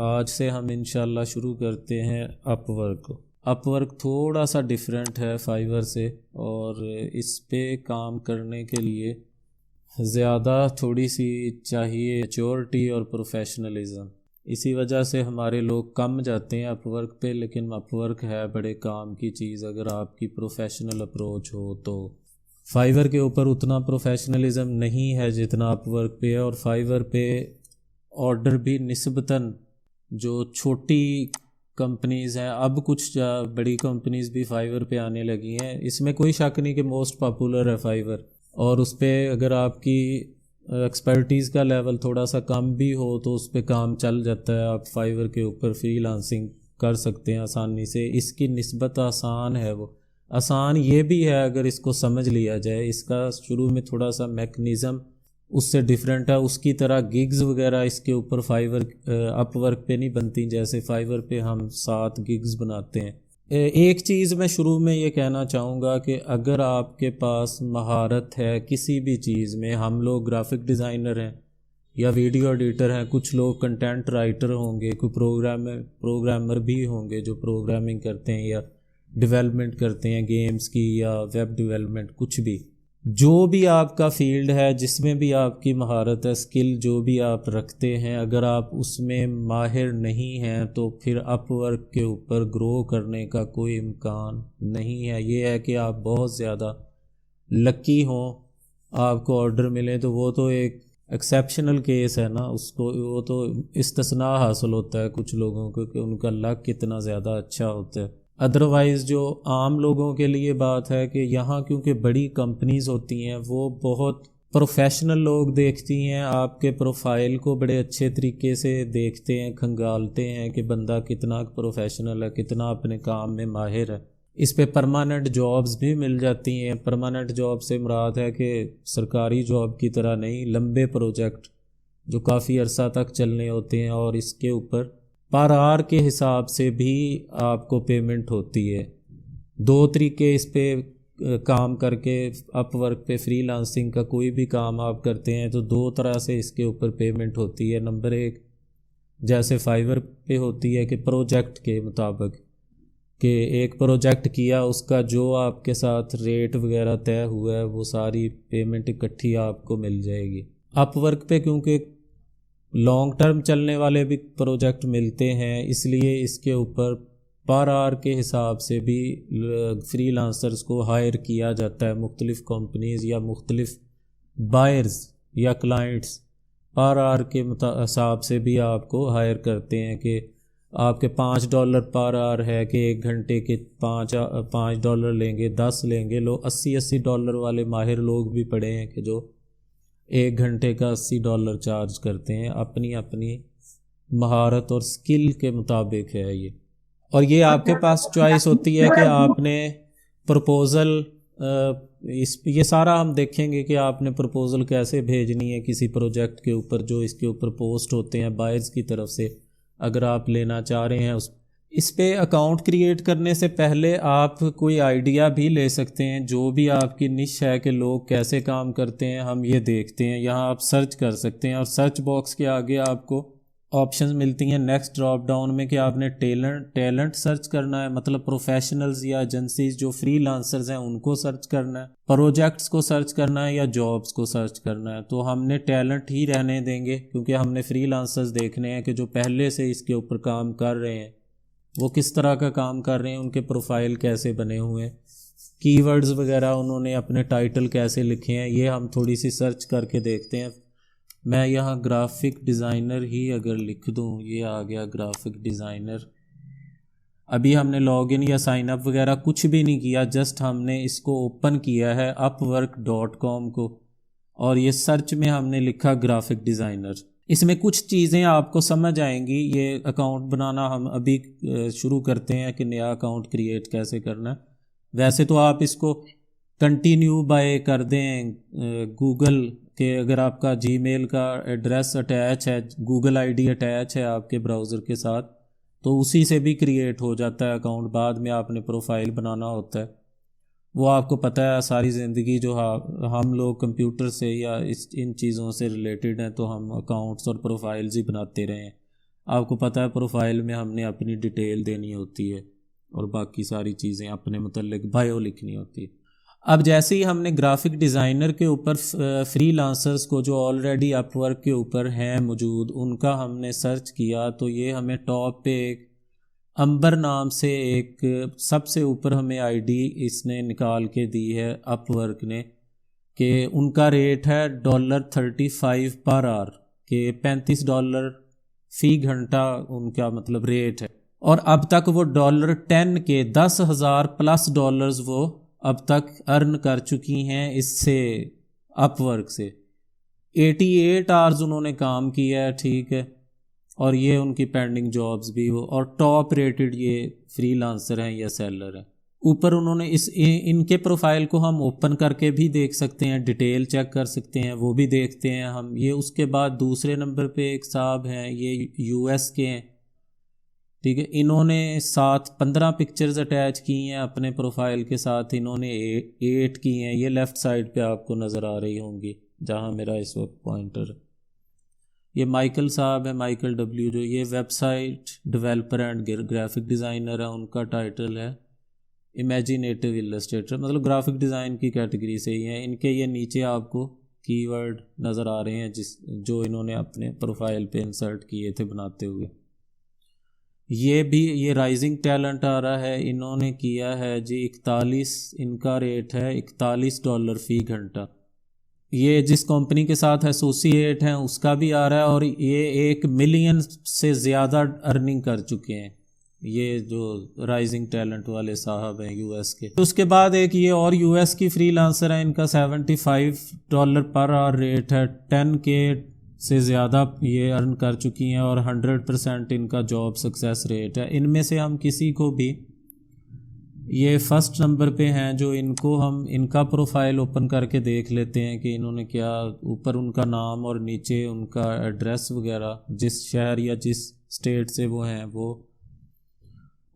آج سے ہم انشاءاللہ شروع کرتے ہیں اپ ورک. اپ ورک تھوڑا سا ڈیفرنٹ ہے فائیور سے، اور اس پہ کام کرنے کے لیے زیادہ تھوڑی سی چاہیے میچورٹی اور پروفیشنلزم. اسی وجہ سے ہمارے لوگ کم جاتے ہیں اپ ورک پہ، لیکن اپ ورک ہے بڑے کام کی چیز اگر آپ کی پروفیشنل اپروچ ہو تو. فائیور کے اوپر اتنا پروفیشنلزم نہیں ہے جتنا اپ ورک پہ ہے، اور فائیور پہ آرڈر بھی نسبتاً جو چھوٹی کمپنیز ہیں، اب کچھ بڑی کمپنیز بھی فائیور پہ آنے لگی ہیں. اس میں کوئی شک نہیں کہ موسٹ پاپولر ہے فائیور، اور اس پہ اگر آپ کی ایکسپرٹیز کا لیول تھوڑا سا کم بھی ہو تو اس پہ کام چل جاتا ہے. آپ فائیور کے اوپر فری لانسنگ کر سکتے ہیں آسانی سے. اس کی نسبت آسان ہے، وہ آسان یہ بھی ہے اگر اس کو سمجھ لیا جائے. اس کا شروع میں تھوڑا سا میکنزم اس سے ڈیفرنٹ ہے. اس کی طرح گگز وغیرہ اس کے اوپر فائیور اپ ورک پہ نہیں بنتی جیسے فائیور پہ ہم 7 گگز بناتے ہیں. ایک چیز میں شروع میں یہ کہنا چاہوں گا کہ اگر آپ کے پاس مہارت ہے کسی بھی چیز میں، ہم لوگ گرافک ڈیزائنر ہیں یا ویڈیو ایڈیٹر ہیں، کچھ لوگ کنٹینٹ رائٹر ہوں گے، کوئی پروگرامر بھی ہوں گے جو پروگرامنگ کرتے ہیں یا ڈیولپمنٹ کرتے ہیں گیمز کی یا ویب ڈیولپمنٹ، کچھ بھی جو بھی آپ کا فیلڈ ہے، جس میں بھی آپ کی مہارت ہے، اسکل جو بھی آپ رکھتے ہیں، اگر آپ اس میں ماہر نہیں ہیں تو پھر اپ ورک کے اوپر گرو کرنے کا کوئی امکان نہیں ہے. یہ ہے کہ آپ بہت زیادہ لکی ہوں، آپ کو آرڈر ملے تو وہ تو ایک ایکسیپشنل کیس ہے نا، اس کو وہ تو استثناء حاصل ہوتا ہے کچھ لوگوں کو کہ ان کا لک کتنا زیادہ اچھا ہوتا ہے. ادروائز جو عام لوگوں کے لیے بات ہے کہ یہاں کیونکہ بڑی کمپنیز ہوتی ہیں، وہ بہت پروفیشنل لوگ دیکھتی ہیں، آپ کے پروفائل کو بڑے اچھے طریقے سے دیکھتے ہیں، کھنگالتے ہیں کہ بندہ کتنا پروفیشنل ہے، کتنا اپنے کام میں ماہر ہے. اس پہ پرماننٹ جابز بھی مل جاتی ہیں. پرماننٹ جاب سے مراد ہے کہ سرکاری جاب کی طرح نہیں، لمبے پروجیکٹ جو کافی عرصہ تک چلنے ہوتے ہیں، اور اس کے اوپر پر آر کے حساب سے بھی آپ کو پیمنٹ ہوتی ہے. 2 طریقے اس پہ کام کر کے اپ ورک پہ فری لانسنگ کا کوئی بھی کام آپ کرتے ہیں تو 2 طرح سے اس کے اوپر پیمنٹ ہوتی ہے. نمبر 1 جیسے فائیور پہ ہوتی ہے کہ پروجیکٹ کے مطابق، کہ ایک پروجیکٹ کیا اس کا جو آپ کے ساتھ ریٹ وغیرہ طے ہوا ہے وہ ساری پیمنٹ اکٹھی آپ کو مل جائے گی. اپ ورک پہ کیونکہ لانگ ٹرم چلنے والے بھی پروجیکٹ ملتے ہیں، اس لیے اس کے اوپر پر آر کے حساب سے بھی فری لانسرز کو ہائر کیا جاتا ہے. مختلف کمپنیز یا مختلف بائرز یا کلائنٹس پر آر کے حساب سے بھی آپ کو ہائر کرتے ہیں کہ آپ کے $5 پر آر ہے کہ 1 گھنٹے کے $5 لیں گے، 10 لیں گے. لوگ $80 والے ماہر لوگ بھی پڑے ہیں کہ جو 1 گھنٹے کا $80 چارج کرتے ہیں. اپنی اپنی مہارت اور سکل کے مطابق ہے یہ. اور یہ آپ کے پاس چوائس ہوتی ہے کہ آپ نے پرپوزل یہ سارا ہم دیکھیں گے کہ آپ نے پرپوزل کیسے بھیجنی ہے کسی پروجیکٹ کے اوپر جو اس کے اوپر پوسٹ ہوتے ہیں بائرز کی طرف سے. اگر آپ لینا چاہ رہے ہیں اس پہ اکاؤنٹ کریٹ کرنے سے پہلے آپ کوئی آئیڈیا بھی لے سکتے ہیں. جو بھی آپ کی نش ہے کہ لوگ کیسے کام کرتے ہیں ہم یہ دیکھتے ہیں. یہاں آپ سرچ کر سکتے ہیں، اور سرچ باکس کے آگے آپ کو آپشنز ملتی ہیں نیکسٹ ڈراپ ڈاؤن میں کہ آپ نے ٹیلنٹ سرچ کرنا ہے، مطلب پروفیشنلز یا ایجنسیز جو فری لانسرز ہیں ان کو سرچ کرنا ہے، پروجیکٹس کو سرچ کرنا ہے، یا جابز کو سرچ کرنا ہے. تو ہم نے ٹیلنٹ ہی رہنے دیں گے کیونکہ ہم نے فری لانسرز دیکھنے ہیں کہ جو پہلے سے اس کے اوپر کام کر رہے ہیں وہ کس طرح کا کام کر رہے ہیں، ان کے پروفائل کیسے بنے ہوئے ہیں، کی ورڈز وغیرہ انہوں نے اپنے ٹائٹل کیسے لکھے ہیں، یہ ہم تھوڑی سی سرچ کر کے دیکھتے ہیں. میں یہاں گرافک ڈیزائنر ہی اگر لکھ دوں، یہ آ گیا گرافک ڈیزائنر. ابھی ہم نے لاگ ان یا سائن اپ وغیرہ کچھ بھی نہیں کیا، جسٹ ہم نے اس کو اوپن کیا ہے upwork.com کو، اور یہ سرچ میں ہم نے لکھا گرافک ڈیزائنر. اس میں کچھ چیزیں آپ کو سمجھ آئیں گی. یہ اکاؤنٹ بنانا ہم ابھی شروع کرتے ہیں کہ نیا اکاؤنٹ کریٹ کیسے کرنا ہے. ویسے تو آپ اس کو کنٹینیو بائی کر دیں گوگل کہ اگر آپ کا جی میل کا ایڈریس اٹیچ ہے، گوگل آئی ڈی اٹیچ ہے آپ کے براؤزر کے ساتھ، تو اسی سے بھی کریٹ ہو جاتا ہے اکاؤنٹ. بعد میں آپ نے پروفائل بنانا ہوتا ہے. وہ آپ کو پتہ ہے ساری زندگی جو ہم لوگ کمپیوٹر سے یا ان چیزوں سے ریلیٹڈ ہیں تو ہم اکاؤنٹس اور پروفائلز ہی بناتے رہے ہیں. آپ کو پتہ ہے پروفائل میں ہم نے اپنی ڈیٹیل دینی ہوتی ہے اور باقی ساری چیزیں اپنے متعلق بایو لکھنی ہوتی ہے۔ اب جیسے ہی ہم نے گرافک ڈیزائنر کے اوپر فری لانسرز کو جو آلریڈی اپ ورک کے اوپر ہیں موجود ان کا ہم نے سرچ کیا تو یہ ہمیں ٹاپ پہ ایک امبر نام سے ایک سب سے اوپر ہمیں آئی ڈی اس نے نکال کے دی ہے اپ ورک نے، کہ ان کا ریٹ ہے $35 پر آور، کہ $35 فی گھنٹہ ان کا مطلب ریٹ ہے، اور اب تک وہ $10 کے 10,000 پلس ڈالرز وہ اب تک ارن کر چکی ہیں اس سے اپ ورک سے۔ 88 آورز انہوں نے کام کیا ہے، ٹھیک ہے، اور یہ ان کی پینڈنگ جابز بھی ہو، اور ٹاپ ریٹڈ یہ فری لانسر ہیں یا سیلر ہیں۔ اوپر انہوں نے ان کے پروفائل کو ہم اوپن کر کے بھی دیکھ سکتے ہیں، ڈیٹیل چیک کر سکتے ہیں، وہ بھی دیکھتے ہیں ہم یہ۔ اس کے بعد دوسرے نمبر پہ ایک صاحب ہیں، یہ یو ایس کے ہیں، ٹھیک ہے، انہوں نے 15 پکچرز اٹیچ کی ہیں اپنے پروفائل کے ساتھ، انہوں نے 8 کی ہیں، یہ لیفٹ سائڈ پہ آپ کو نظر آ رہی ہوں گی جہاں میرا اس وقت پوائنٹر ہے۔ یہ مائیکل صاحب ہے، مائیکل ڈبلیو، جو یہ web site developer and graphic designer ہے، ان کا ٹائٹل ہے امیجینیٹو السٹریٹر، مطلب گرافک ڈیزائن کی کیٹیگری سے ہی ہیں۔ ان کے یہ نیچے آپ کو کی ورڈ نظر آ رہے ہیں جو انہوں نے اپنے پروفائل پہ انسرٹ کیے تھے بناتے ہوئے۔ یہ رائزنگ ٹیلنٹ آ رہا ہے، انہوں نے کیا ہے جی 41، ان کا ریٹ ہے $41 فی گھنٹہ۔ یہ جس کمپنی کے ساتھ ایسوسیٹ ہیں اس کا بھی آ رہا ہے، اور یہ 1 ملین سے زیادہ ارننگ کر چکے ہیں، یہ جو رائزنگ ٹیلنٹ والے صاحب ہیں یو ایس کے۔ اس کے بعد ایک یہ اور یو ایس کی فری لانسر ہیں، ان کا $75 پر آور ریٹ ہے، 10K سے زیادہ یہ ارن کر چکی ہیں، اور 100% ان کا جاب سکسیس ریٹ ہے۔ ان میں سے ہم کسی کو بھی، یہ فرسٹ نمبر پہ ہیں جو ان کو ہم ان کا پروفائل اوپن کر کے دیکھ لیتے ہیں کہ انہوں نے کیا، اوپر ان کا نام اور نیچے ان کا ایڈریس وغیرہ، جس شہر یا جس اسٹیٹ سے وہ ہیں وہ،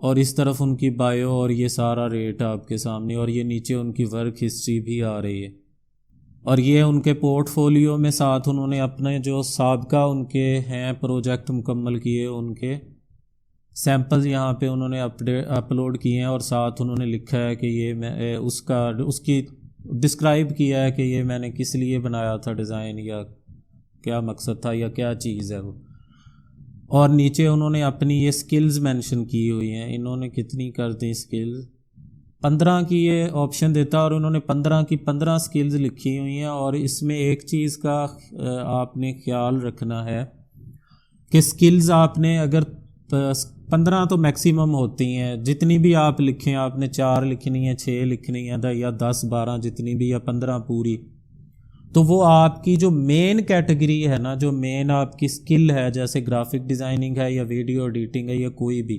اور اس طرف ان کی بایو اور یہ سارا ریٹ آپ کے سامنے، اور یہ نیچے ان کی ورک ہسٹری بھی آ رہی ہے، اور یہ ان کے پورٹ فولیو میں ساتھ انہوں نے اپنے جو سابقہ ان کے ہیں پروجیکٹ مکمل کیے ان کے سیمپلز یہاں پہ انہوں نے اپلوڈ کیے ہیں، اور ساتھ انہوں نے لکھا ہے کہ یہ میں اس کی ڈسکرائب کیا ہے کہ یہ میں نے کس لیے بنایا تھا ڈیزائن، یا کیا مقصد تھا یا کیا چیز ہے وہ، اور نیچے انہوں نے اپنی یہ سکلز مینشن کی ہوئی ہیں۔ انہوں نے کتنی کر دی سکلز، 15 کی یہ آپشن دیتا، اور انہوں نے 15 کی 15 سکلز لکھی ہوئی ہیں۔ اور اس میں ایک چیز کا آپ نے خیال رکھنا ہے کہ سکلز آپ نے اگر 15 تو میکسیمم ہوتی ہیں، جتنی بھی آپ لکھیں، آپ نے 4 لکھنی ہے، 6 لکھنی ہے، یا 10 12 جتنی بھی، یا 15 پوری، تو وہ آپ کی جو مین کیٹیگری ہے نا، جو مین آپ کی سکل ہے، جیسے گرافک ڈیزائننگ ہے یا ویڈیو ایڈیٹنگ ہے یا کوئی بھی،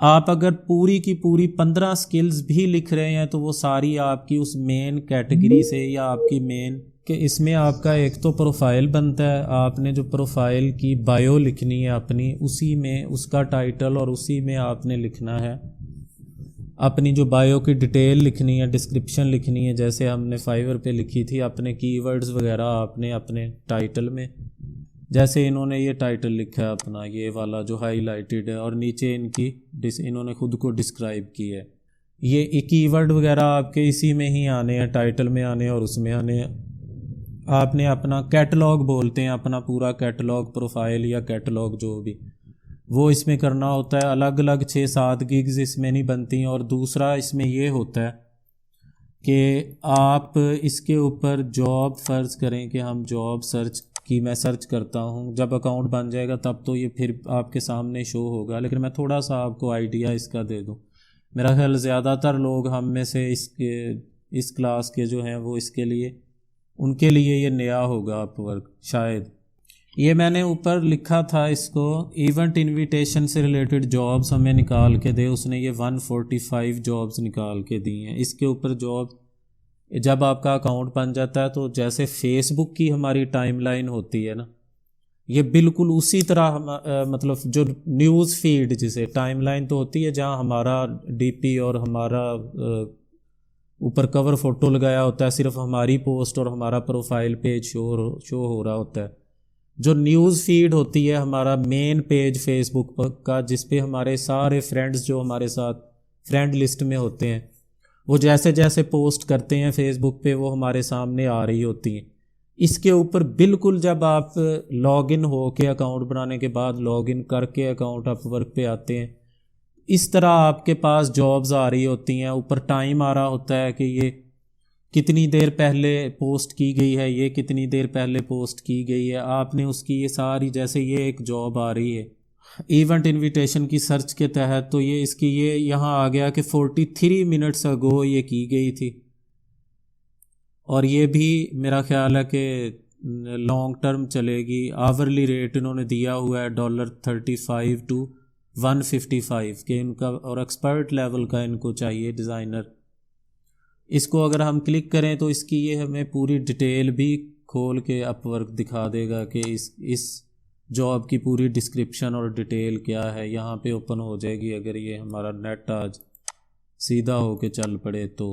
آپ اگر پوری کی پوری 15 سکلز بھی لکھ رہے ہیں تو وہ ساری آپ کی اس مین کیٹیگری سے، یا آپ کی مین، کہ اس میں آپ کا ایک تو پروفائل بنتا ہے، آپ نے جو پروفائل کی بایو لکھنی ہے اپنی، اسی میں اس کا ٹائٹل، اور اسی میں آپ نے لکھنا ہے اپنی جو بایو کی ڈیٹیل لکھنی ہے، ڈسکرپشن لکھنی ہے، جیسے ہم نے فائیور پہ لکھی تھی، اپنے کی ورڈز وغیرہ آپ نے اپنے ٹائٹل میں، جیسے انہوں نے یہ ٹائٹل لکھا ہے اپنا یہ والا جو ہائی لائٹڈ ہے، اور نیچے انہوں نے خود کو ڈسکرائب کی ہے۔ یہ کی ورڈ وغیرہ آپ کے اسی میں ہی آنے ہیں، ٹائٹل میں آنے ہیں اور اس میں آنے ہیں۔ آپ نے اپنا کیٹلاگ بولتے ہیں، اپنا پورا کیٹلاگ، پروفائل یا کیٹلاگ جو بھی، وہ اس میں کرنا ہوتا ہے۔ الگ الگ 6-7 گگز اس میں نہیں بنتی۔ اور دوسرا اس میں یہ ہوتا ہے کہ آپ اس کے اوپر جاب، فرض کریں کہ ہم جاب سرچ کی، میں سرچ کرتا ہوں، جب اکاؤنٹ بن جائے گا تب تو یہ پھر آپ کے سامنے شو ہوگا، لیکن میں تھوڑا سا آپ کو آئیڈیا اس کا دے دوں۔ میرا خیال زیادہ تر لوگ ہم میں سے اس کلاس کے جو ہیں وہ اس کے لیے، ان کے لیے یہ نیا ہوگا اپ ورک شاید۔ یہ میں نے اوپر لکھا تھا اس کو، ایونٹ انویٹیشن سے ریلیٹڈ جابز ہمیں نکال کے دے، اس نے یہ 145 جابز نکال کے دی ہیں۔ اس کے اوپر جاب جب آپ کا اکاؤنٹ بن جاتا ہے تو جیسے فیس بک کی ہماری ٹائم لائن ہوتی ہے نا، یہ بالکل اسی طرح مطلب جو نیوز فیڈ، جسے ٹائم لائن تو ہوتی ہے جہاں ہمارا ڈی پی اور ہمارا اوپر کور فوٹو لگایا ہوتا ہے، صرف ہماری پوسٹ اور ہمارا پروفائل پیج شو ہو رہا ہوتا ہے، جو نیوز فیڈ ہوتی ہے ہمارا مین پیج فیس بک کا، جس پہ ہمارے سارے فرینڈز جو ہمارے ساتھ فرینڈ لسٹ میں ہوتے ہیں، وہ جیسے جیسے پوسٹ کرتے ہیں فیس بک پہ وہ ہمارے سامنے آ رہی ہوتی ہیں۔ اس کے اوپر بالکل جب آپ لاگ ان ہو کے اکاؤنٹ بنانے کے بعد لاگ ان کر کے اکاؤنٹ اپ ورک پہ آتے ہیں، اس طرح آپ کے پاس جابز آ رہی ہوتی ہیں، اوپر ٹائم آ رہا ہوتا ہے کہ یہ کتنی دیر پہلے پوسٹ کی گئی ہے، یہ کتنی دیر پہلے پوسٹ کی گئی ہے، آپ نے اس کی یہ ساری، جیسے یہ ایک جاب آ رہی ہے ایونٹ انویٹیشن کی سرچ کے تحت، تو یہ اس کی یہ یہاں آ گیا کہ 43 منٹس اگو یہ کی گئی تھی، اور یہ بھی میرا خیال ہے کہ لانگ ٹرم چلے گی۔ آورلی ریٹ انہوں نے دیا ہوا ہے $35 to $155 کہ ان کا، اور ایکسپرٹ لیول کا ان کو چاہیے ڈیزائنر۔ اس کو اگر ہم کلک کریں تو اس کی یہ ہمیں پوری ڈیٹیل بھی کھول کے اپ ورک دکھا دے گا کہ اس جاب کی پوری ڈسکرپشن اور ڈیٹیل کیا ہے۔ یہاں پہ اوپن ہو جائے گی اگر یہ ہمارا نیٹ آج سیدھا ہو کے چل پڑے تو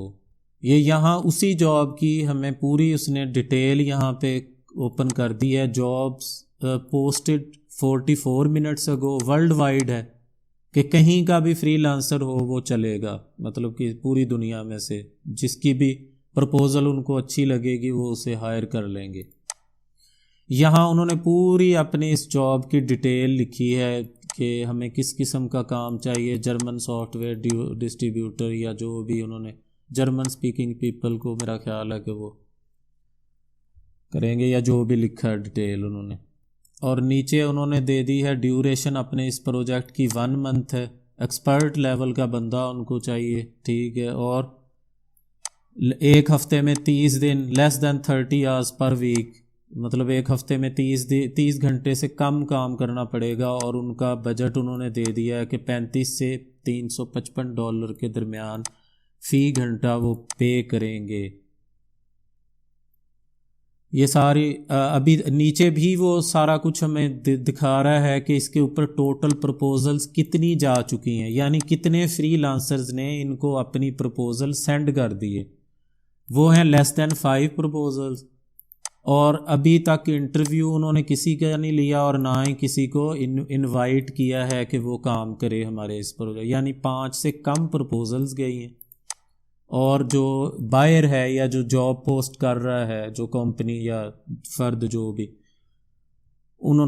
یہ یہاں اسی جاب کی ہمیں پوری اس نے ڈیٹیل یہاں پہ اوپن کر دی ہے۔ جابس پوسٹڈ 44 منٹس اگو، ورلڈ وائڈ ہے کہ کہیں کا بھی فری لانسر ہو وہ چلے گا، مطلب کہ پوری دنیا میں سے جس کی بھی پرپوزل ان کو اچھی لگے گی وہ اسے ہائر کر لیں گے۔ یہاں انہوں نے پوری اپنی اس جاب کی ڈیٹیل لکھی ہے کہ ہمیں کس قسم کا کام چاہیے، جرمن سافٹ ویئر ڈسٹریبیوٹر یا جو بھی انہوں نے جرمن سپیکنگ پیپل کو میرا خیال ہے کہ وہ کریں گے، یا جو بھی لکھا ہے ڈیٹیل انہوں نے۔ اور نیچے انہوں نے دے دی ہے ڈیوریشن اپنے اس پروجیکٹ کی 1 منتھ ہے، ایکسپرٹ لیول کا بندہ ان کو چاہیے، ٹھیک ہے، اور ایک ہفتے میں 30 دن، لیس دین 30 آورس پر ویک، مطلب ایک ہفتے میں 30 گھنٹے سے کم کام کرنا پڑے گا، اور ان کا بجٹ انہوں نے دے دیا ہے کہ $35 سے $355 کے درمیان فی گھنٹہ وہ پے کریں گے۔ یہ ساری ابھی نیچے بھی وہ سارا کچھ ہمیں دکھا رہا ہے کہ اس کے اوپر ٹوٹل پرپوزلز کتنی جا چکی ہیں، یعنی کتنے فری لانسرز نے ان کو اپنی پرپوزل سینڈ کر دیے، وہ ہیں لیس دین 5 پرپوزلز، اور ابھی تک انٹرویو انہوں نے کسی کا نہیں لیا اور نہ ہی کسی کو انوائٹ کیا ہے کہ وہ کام کرے ہمارے اس پروجیکٹ، یعنی 5 سے کم پرپوزلز گئی ہیں۔ اور جو بائر ہے یا جو جاب پوسٹ کر رہا ہے، جو کمپنی یا فرد جو بھی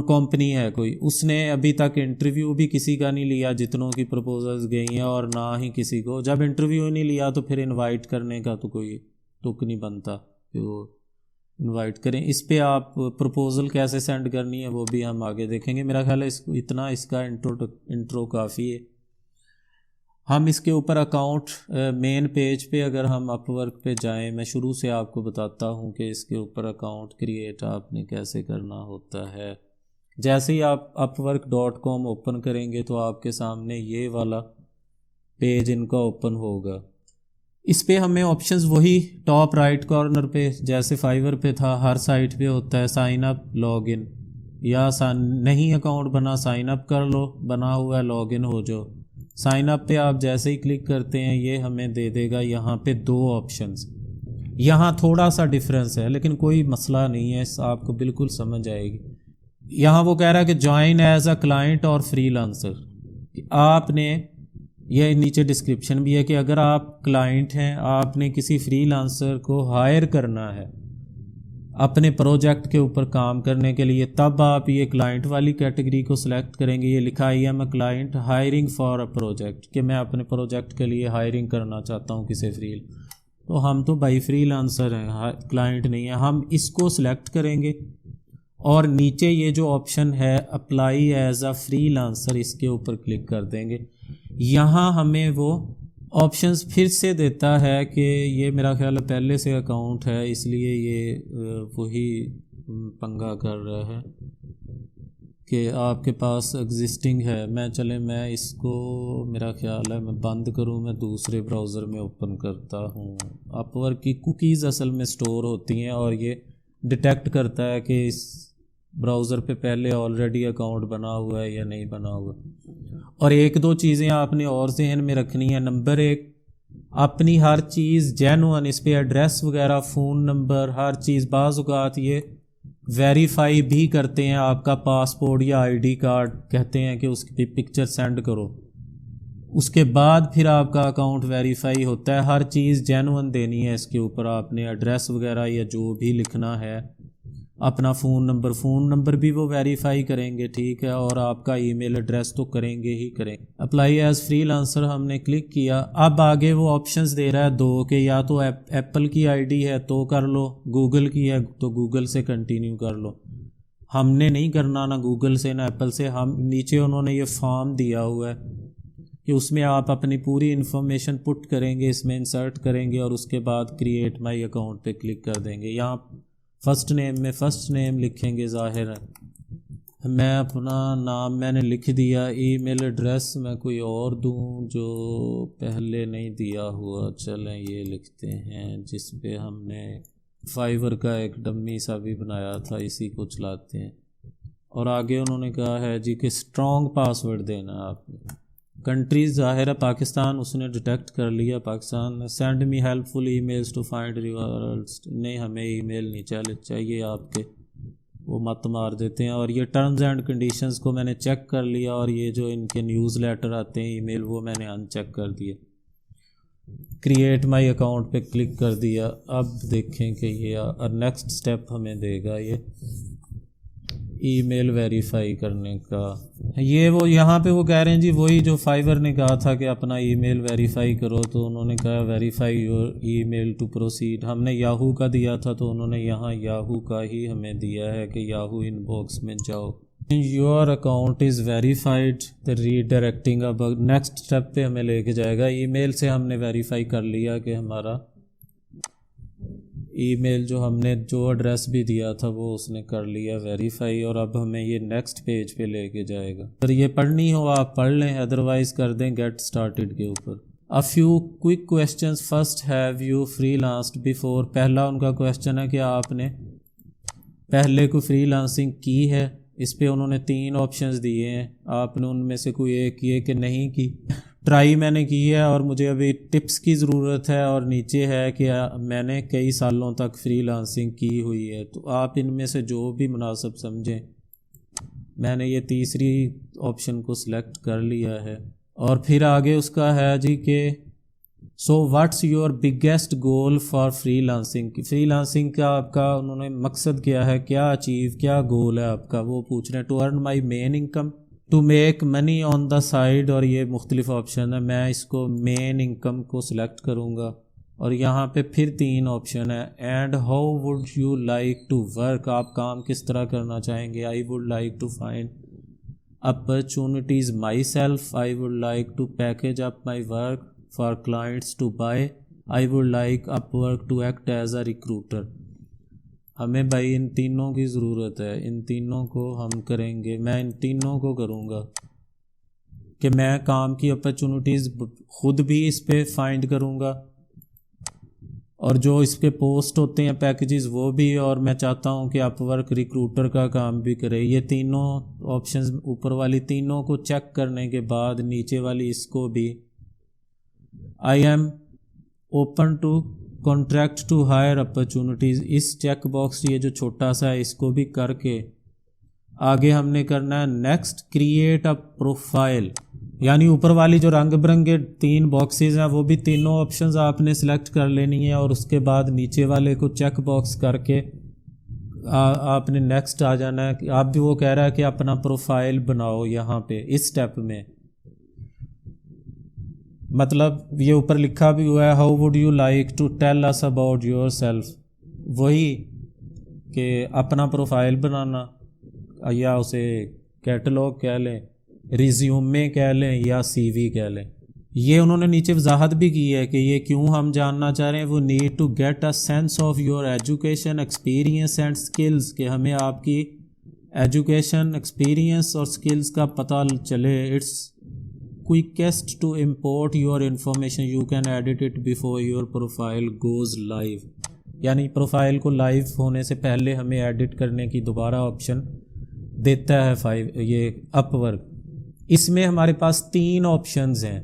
کمپنی ہے کوئی، اس نے ابھی تک انٹرویو بھی کسی کا نہیں لیا جتنوں کی پرپوزلز گئی ہیں، اور نہ ہی کسی کو، جب انٹرویو نہیں لیا تو پھر انوائٹ کرنے کا تو کوئی تک نہیں بنتا کہ وہ انوائٹ کریں۔ اس پہ آپ پرپوزل کیسے سینڈ کرنی ہے وہ بھی ہم آگے دیکھیں گے۔ میرا خیال ہے اتنا اس کا انٹرو کافی ہے۔ ہم اس کے اوپر اکاؤنٹ مین پیج پہ اگر ہم اپ ورک پہ جائیں، میں شروع سے آپ کو بتاتا ہوں کہ اس کے اوپر اکاؤنٹ کریٹ آپ نے کیسے کرنا ہوتا ہے۔ جیسے ہی آپ upwork.com اوپن کریں گے تو آپ کے سامنے یہ والا پیج ان کا اوپن ہوگا۔ اس پہ ہمیں آپشنز وہی ٹاپ رائٹ کارنر پہ جیسے فائیور پہ تھا، ہر سائٹ پہ ہوتا ہے سائن اپ، لاگ ان، یا نہیں اکاؤنٹ بنا سائن اپ کر لو، بنا ہوا ہے لاگ ان ہو جو۔ سائن اپ پہ آپ جیسے ہی کلک کرتے ہیں یہ ہمیں دے دے گا یہاں پہ 2 آپشنز، یہاں تھوڑا سا ڈیفرنس ہے لیکن کوئی مسئلہ نہیں ہے، آپ کو بالکل سمجھ آئے گی۔ یہاں وہ کہہ رہا ہے کہ جوائن ایز اے کلائنٹ اور فری لانسر، آپ نے یہ نیچے ڈسکرپشن بھی ہے کہ اگر آپ کلائنٹ ہیں، آپ نے کسی فری لانسر کو ہائر کرنا ہے اپنے پروجیکٹ کے اوپر کام کرنے کے لیے، تب آپ یہ کلائنٹ والی کیٹیگری کو سلیکٹ کریں گے۔ یہ لکھا ہے I'm a client hiring for a project, کہ میں اپنے پروجیکٹ کے لیے ہائرنگ کرنا چاہتا ہوں کسی تو ہم تو بھائی فری لانسر ہیں، کلائنٹ نہیں ہیں، ہم اس کو سلیکٹ کریں گے، اور نیچے یہ جو آپشن ہے apply as a freelancer, اس کے اوپر کلک کر دیں گے۔ یہاں ہمیں وہ آپشنز پھر سے دیتا ہے کہ یہ میرا خیال ہے پہلے سے اکاؤنٹ ہے اس لیے یہ وہی پنگا کر رہا ہے کہ آپ کے پاس ایگزسٹنگ ہے۔ میں اس کو میرا خیال ہے میں بند کروں، میں دوسرے براؤزر میں اوپن کرتا ہوں۔ اپ ورک کی کوکیز اصل میں سٹور ہوتی ہیں اور یہ ڈیٹیکٹ کرتا ہے کہ اس براؤزر پہ پہلے آلریڈی اکاؤنٹ بنا ہوا ہے یا نہیں بنا ہوا۔ اور 1-2 چیزیں آپ نے اور ذہن میں رکھنی ہے۔ نمبر 1، اپنی ہر چیز جینوئن، اس پہ ایڈریس وغیرہ، فون نمبر، ہر چیز، بعض اوقات یہ ویریفائی بھی کرتے ہیں آپ کا پاسپورٹ یا آئی ڈی کارڈ، کہتے ہیں کہ اس کی پکچر سینڈ کرو، اس کے بعد پھر آپ کا اکاؤنٹ ویریفائی ہوتا ہے۔ ہر چیز جینون دینی ہے اس کے اوپر، آپ نے ایڈریس وغیرہ یا جو بھی لکھنا ہے، اپنا فون نمبر بھی وہ ویریفائی کریں گے، ٹھیک ہے، اور آپ کا ای میل ایڈریس تو کریں گے ہی کریں گے۔ اپلائی ایز فری لانسر ہم نے کلک کیا، اب آگے وہ آپشنز دے رہا ہے دو، کہ یا تو ایپل کی آئی ڈی ہے تو کر لو، گوگل کی ہے تو گوگل سے کنٹینیو کر لو۔ ہم نے نہیں کرنا نہ گوگل سے نہ ایپل سے، ہم نیچے انہوں نے یہ فارم دیا ہوا ہے کہ اس میں آپ اپنی پوری انفارمیشن پٹ کریں گے، اس میں انسرٹ کریں گے، اور اس کے بعد کریٹ مائی اکاؤنٹ پہ کلک کر دیں گے۔ یہاں فرسٹ نیم میں فرسٹ نیم لکھیں گے، ظاہر ہے میں اپنا نام میں نے لکھ دیا، ای میل ایڈریس میں کوئی اور دوں جو پہلے نہیں دیا ہوا، چلیں یہ لکھتے ہیں جس پہ ہم نے فائیور کا ایک ڈمی سا بھی بنایا تھا، اسی کو چلاتے ہیں۔ اور آگے انہوں نے کہا ہے جی کہ اسٹرانگ پاسورڈ دینا آپ نے۔ کنٹریز ظاہر ہے پاکستان، اس نے ڈیٹیکٹ کر لیا Pakistan. Send me helpful emails to find referrals, نہیں ہمیں ای میل نہیں چاہیے آپ کے، وہ مت مار دیتے ہیں۔ اور یہ ٹرمز اینڈ کنڈیشنز کو میں نے چیک کر لیا، اور یہ جو ان کے نیوز لیٹر آتے ہیں ای میل، وہ میں نے ان چیک کر دیے۔ کریٹ مائی اکاؤنٹ پہ کلک کر دیا۔ اب دیکھیں کہ یہ نیکسٹ سٹیپ ہمیں دے گا یہ ای میل ویریفائی کرنے کا۔ یہ وہ یہاں پہ وہ کہہ رہے ہیں جی وہی جو فائیور نے کہا تھا کہ اپنا ای میل ویریفائی کرو، تو انہوں نے کہا verify your email to proceed. ہم نے یاہو کا دیا تھا تو انہوں نے یہاں یاہو کا ہی ہمیں دیا ہے کہ یاہو ان باکس میں جاؤ۔ Your account is verified, redirecting. اب نیکسٹ اسٹیپ پہ ہمیں لے کے جائے گا۔ ای میل سے ہم نے ویریفائی کر لیا کہ ہمارا ای میل جو ہم نے جو ایڈریس بھی دیا تھا وہ اس نے کر لیا ویریفائی، اور اب ہمیں یہ نیکسٹ پیج پہ لے کے جائے گا۔ اگر یہ پڑھنی ہو آپ پڑھ لیں، ادروائز کر دیں گیٹ سٹارٹڈ کے اوپر۔ A few quick questions. First, have you freelanced before؟ پہلا ان کا کویشچن ہے کہ آپ نے پہلے کوئی فری لانسنگ کی ہے۔ اس پہ انہوں نے 3 آپشنز دیے ہیں، آپ نے ان میں سے کوئی ایک یہ کہ نہیں کی۔ ٹرائی میں نے کی ہے اور مجھے ابھی ٹپس کی ضرورت ہے، اور نیچے ہے کہ میں نے کئی سالوں تک فری لانسنگ کی ہوئی ہے۔ تو آپ ان میں سے جو بھی مناسب سمجھیں، میں نے یہ تیسری آپشن کو سلیکٹ کر لیا ہے۔ اور پھر آگے اس کا ہے جی کہ so what's your biggest goal for free lancing. Free lancing کا آپ کا انہوں نے مقصد کیا ہے، کیا اچیو، کیا گول ہے آپ کا، وہ پوچھ رہے ہیں۔ To earn my main income, to make money on the side, اور یہ مختلف آپشن ہے۔ میں اس کو مین انکم کو سلیکٹ کروں گا، اور یہاں پہ پھر 3 آپشن ہے۔ And how would you like to work, آپ کام کس طرح کرنا چاہیں گے۔ I would like to find opportunities myself، I would like to package up my work for clients to buy، I would like Upwork to act as a recruiter۔ ہمیں بھائی ان تینوں کی ضرورت ہے، ان تینوں کو ہم کریں گے، میں ان تینوں کو کروں گا کہ میں کام کی اپرچونٹیز خود بھی اس پہ فائنڈ کروں گا، اور جو اس کے پوسٹ ہوتے ہیں پیکیجز وہ بھی، اور میں چاہتا ہوں کہ اپ ورک ریکروٹر کا کام بھی کرے۔ یہ تینوں آپشنز اوپر والی تینوں کو چیک کرنے کے بعد نیچے والی اس کو بھی I am open to contract to hire opportunities, اس چیک باکس یہ جو چھوٹا سا ہے اس کو بھی کر کے آگے ہم نے کرنا ہے نیکسٹ کریٹ اے پروفائل۔ یعنی اوپر والی جو رنگ برنگے 3 باکسز ہیں وہ بھی تینوں آپشنز آپ نے سلیکٹ کر لینی ہے، اور اس کے بعد نیچے والے کو چیک باکس کر کے آپ نے نیکسٹ آ جانا ہے۔ آپ بھی وہ کہہ رہا ہے کہ اپنا پروفائل بناؤ یہاں پہ اس سٹیپ میں، مطلب یہ اوپر لکھا بھی ہوا ہے how would you like to tell us about yourself, وہی کہ اپنا پروفائل بنانا، یا اسے کیٹلاگ کہہ لیں، ریزیومے کہہ لیں، یا سی وی کہہ لیں۔ یہ انہوں نے نیچے وضاحت بھی کی ہے کہ یہ کیوں ہم جاننا چاہ رہے ہیں۔ وہ need to get a sense of your education experience and skills, کہ ہمیں آپ کی ایجوکیشن ایکسپیرینس اور اسکلز کا پتہ چلے۔ It's quickest to import your information, you can edit it before your profile goes live, یعنی پروفائل کو لائیو ہونے سے پہلے ہمیں ایڈٹ کرنے کی دوبارہ آپشن دیتا ہے یہ اپ ورک۔ اس میں ہمارے پاس 3 آپشنز ہیں۔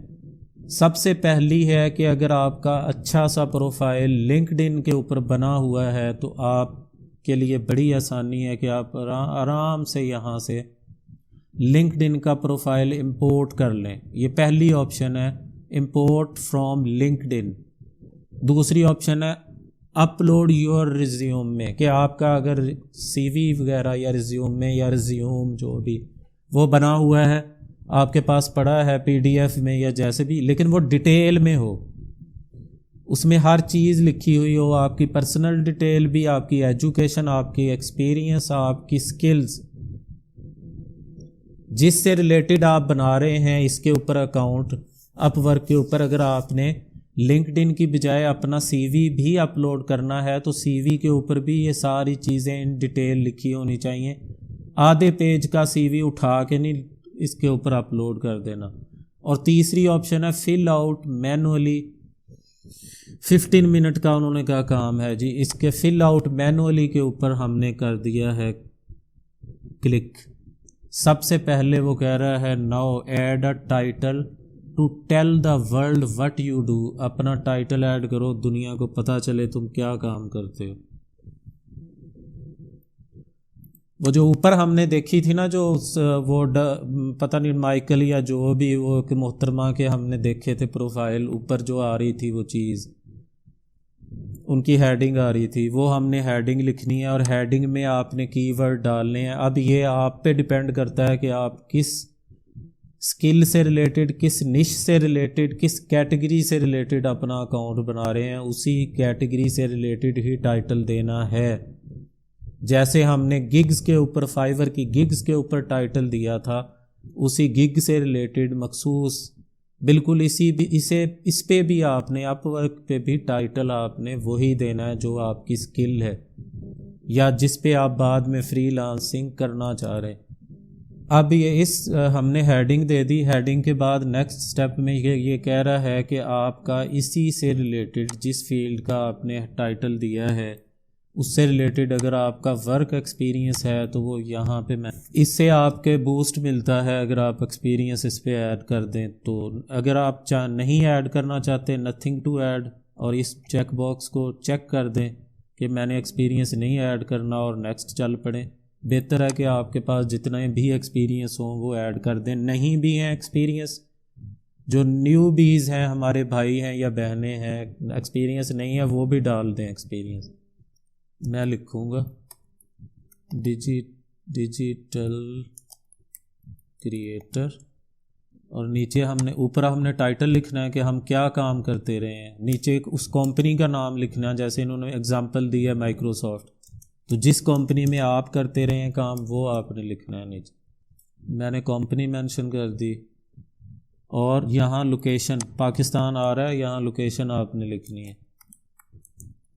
سب سے پہلی ہے کہ اگر آپ کا اچھا سا پروفائل لنکڈ ان کے اوپر بنا ہوا ہے تو آپ کے لیے بڑی آسانی ہے کہ آپ آرام سے یہاں سے لنکڈ ان کا پروفائل امپورٹ کر لیں. یہ پہلی آپشن ہے امپورٹ فرام لنکڈ ان. دوسری آپشن ہے اپلوڈ یور ریزیوم میں، کہ آپ کا اگر سی وی وغیرہ یا ریزیوم میں یا ریزیوم جو بھی وہ بنا ہوا ہے آپ کے پاس پڑا ہے پی ڈی ایف میں یا جیسے بھی، لیکن وہ ڈیٹیل میں ہو، اس میں ہر چیز لکھی ہوئی ہو، آپ کی پرسنل ڈیٹیل بھی، آپ کی ایجوکیشن، آپ کی ایکسپیرینس، آپ کی سکلز، جس سے ریلیٹڈ آپ بنا رہے ہیں اس کے اوپر اکاؤنٹ اپ ورک کے اوپر. اگر آپ نے لنکڈ ان کی بجائے اپنا سی وی بھی اپلوڈ کرنا ہے تو سی وی کے اوپر بھی یہ ساری چیزیں ان ڈیٹیل لکھی ہونی چاہیے. آدھے پیج کا سی وی اٹھا کے نہیں اس کے اوپر اپلوڈ کر دینا. اور تیسری آپشن ہے فل آؤٹ مینولی. 15 منٹ کا انہوں نے کہا کام ہے جی، اس کے فل آؤٹ مینولی کے اوپر ہم نے کر دیا ہے کلک. سب سے پہلے وہ کہہ رہا ہے now add a title to tell the world what you do. اپنا ٹائٹل ایڈ کرو، دنیا کو پتہ چلے تم کیا کام کرتے ہو. وہ جو اوپر ہم نے دیکھی تھی نا، جو وہ پتہ نہیں مائیکل یا جو بھی وہ کہ محترمہ کے ہم نے دیکھے تھے پروفائل، اوپر جو آ رہی تھی وہ چیز ان کی ہیڈنگ آ رہی تھی، وہ ہم نے ہیڈنگ لکھنی ہے اور ہیڈنگ میں آپ نے کی ورڈ ڈالنے ہیں. اب یہ آپ پہ ڈیپینڈ کرتا ہے کہ آپ کس اسکل سے ریلیٹڈ، کس نش سے ریلیٹڈ، کس کیٹیگری سے ریلیٹڈ اپنا اکاؤنٹ بنا رہے ہیں. اسی کیٹیگری سے ریلیٹڈ ہی ٹائٹل دینا ہے. جیسے ہم نے گگز کے اوپر، فائیور کی گگز کے اوپر ٹائٹل دیا تھا، اسی گگ سے ریلیٹڈ مخصوص بالکل اس پہ بھی آپ نے اپ ورک پہ بھی ٹائٹل آپ نے وہی دینا ہے جو آپ کی سکل ہے یا جس پہ آپ بعد میں فری لانسنگ کرنا چاہ رہے ہیں. اب یہ ہم نے ہیڈنگ دے دی. ہیڈنگ کے بعد نیکسٹ سٹیپ میں یہ کہہ رہا ہے کہ آپ کا اسی سے ریلیٹڈ، جس فیلڈ کا آپ نے ٹائٹل دیا ہے اس سے ریلیٹڈ اگر آپ کا ورک ایکسپیرینس ہے تو وہ یہاں پہ اس سے آپ کے بوسٹ ملتا ہے اگر آپ ایکسپیرینس اس پہ ایڈ کر دیں. تو اگر آپ نہیں ایڈ کرنا چاہتے، نتھنگ ٹو ایڈ، اور اس چیک باکس کو چیک کر دیں کہ میں نے ایکسپیرینس نہیں ایڈ کرنا اور نیکسٹ چل پڑیں. بہتر ہے کہ آپ کے پاس جتنے بھی ایکسپیرینس ہوں وہ ایڈ کر دیں. نہیں بھی ہیں ایکسپیرینس، جو نیو بیز ہیں ہمارے بھائی ہیں یا بہنیں ہیں، ایکسپیرینس نہیں ہے وہ بھی ڈال دیں ایکسپیرینس. میں لکھوں گا ڈیجیٹل کریئٹر اور نیچے اوپر ہم نے ٹائٹل لکھنا ہے کہ ہم کیا کام کرتے رہے ہیں. نیچے اس کمپنی کا نام لکھنا ہے، جیسے انہوں نے اگزامپل دی ہے مائکروسافٹ، تو جس کمپنی میں آپ کرتے رہے ہیں کام وہ آپ نے لکھنا ہے. نیچے میں نے کمپنی مینشن کر دی اور یہاں لوکیشن پاکستان آ رہا ہے، یہاں لوکیشن آپ نے لکھنی ہے.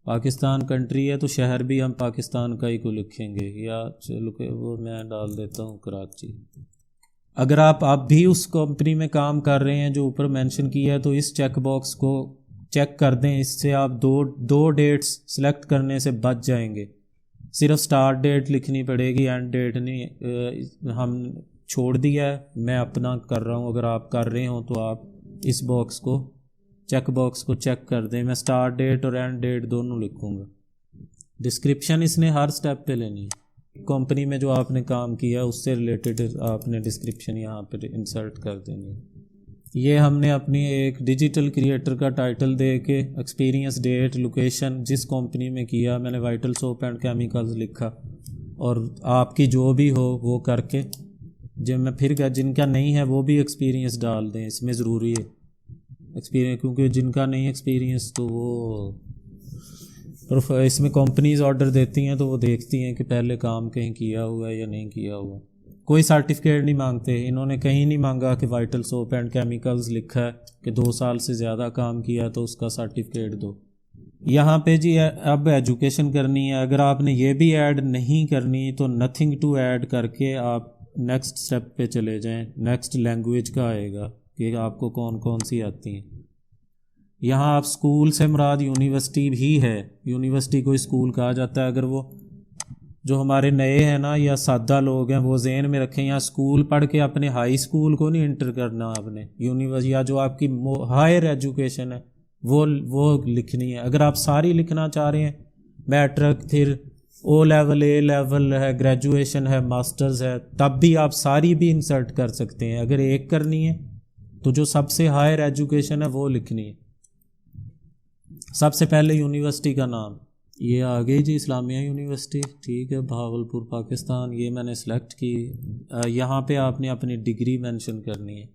پاکستان کنٹری ہے تو شہر بھی ہم پاکستان کا ہی کو لکھیں گے، یا چلو کہ وہ میں ڈال دیتا ہوں کراچی. اگر آپ بھی اس کمپنی میں کام کر رہے ہیں جو اوپر مینشن کیا ہے تو اس چیک باکس کو چیک کر دیں. اس سے آپ دو ڈیٹس سلیکٹ کرنے سے بچ جائیں گے. صرف سٹارٹ ڈیٹ لکھنی پڑے گی، اینڈ ڈیٹ نہیں. ہم چھوڑ دیا ہے، میں اپنا کر رہا ہوں. اگر آپ کر رہے ہوں تو آپ اس باکس کو چیک باکس کو چیک کر دیں. میں سٹارٹ ڈیٹ اور اینڈ ڈیٹ دونوں لکھوں گا. ڈسکرپشن اس نے ہر سٹیپ پہ لینی ہے. کمپنی میں جو آپ نے کام کیا اس سے ریلیٹڈ آپ نے ڈسکرپشن یہاں پہ انسرٹ کر دینی ہے. یہ ہم نے اپنی ایک ڈیجیٹل کریئٹر کا ٹائٹل دے کے ایکسپیرینس، ڈیٹ، لوکیشن، جس کمپنی میں کیا، میں نے وائٹل سوپ اینڈ کیمیکلز لکھا، اور آپ کی جو بھی ہو وہ کر کے جب میں پھر جن کا نہیں ہے وہ بھی ایکسپیرینس ڈال دیں. اس میں ضروری ہے ایکسپیرینس، کیونکہ جن کا نہیں ایکسپیرینس تو وہ اس میں کمپنیز آرڈر دیتی ہیں تو وہ دیکھتی ہیں کہ پہلے کام کہیں کیا ہوا ہے یا نہیں کیا ہوا. کوئی سرٹیفکیٹ نہیں مانگتے، انہوں نے کہیں نہیں مانگا کہ وائٹل سوپ اینڈ کیمیکلز لکھا ہے کہ 2 سال سے زیادہ کام کیا تو اس کا سرٹیفکیٹ دو. یہاں پہ جی اب ایجوکیشن کرنی ہے. اگر آپ نے یہ بھی ایڈ نہیں کرنی تو نتھنگ ٹو ایڈ کر کے آپ نیکسٹ سٹیپ پہ چلے جائیں. نیکسٹ لینگویج کا آئے گا کہ آپ کو کون کون سی آتی ہیں. یہاں آپ اسکول سے مراد یونیورسٹی بھی ہے. یونیورسٹی کو اسکول کہا جاتا ہے. اگر وہ جو ہمارے نئے ہیں نا یا سادہ لوگ ہیں وہ ذہن میں رکھیں، یہاں اسکول پڑھ کے اپنے ہائی اسکول کو نہیں انٹر کرنا آپ نے. یونیورسٹی یا جو آپ کی ہائر ایجوکیشن ہے وہ لکھنی ہے. اگر آپ ساری لکھنا چاہ رہے ہیں، میٹرک، پھر او لیول، اے لیول ہے، گریجویشن ہے، ماسٹرز ہے، تب بھی آپ ساری بھی انسرٹ کر سکتے ہیں۔ اگر ایک کرنی ہے تو جو سب سے ہائر ایجوکیشن ہے وہ لکھنی ہے۔ سب سے پہلے یونیورسٹی کا نام، یہ آ گئی جی اسلامیہ یونیورسٹی، ٹھیک ہے، بہاولپور پاکستان، یہ میں نے سلیکٹ کی۔ یہاں پہ آپ نے اپنی ڈگری مینشن کرنی ہے،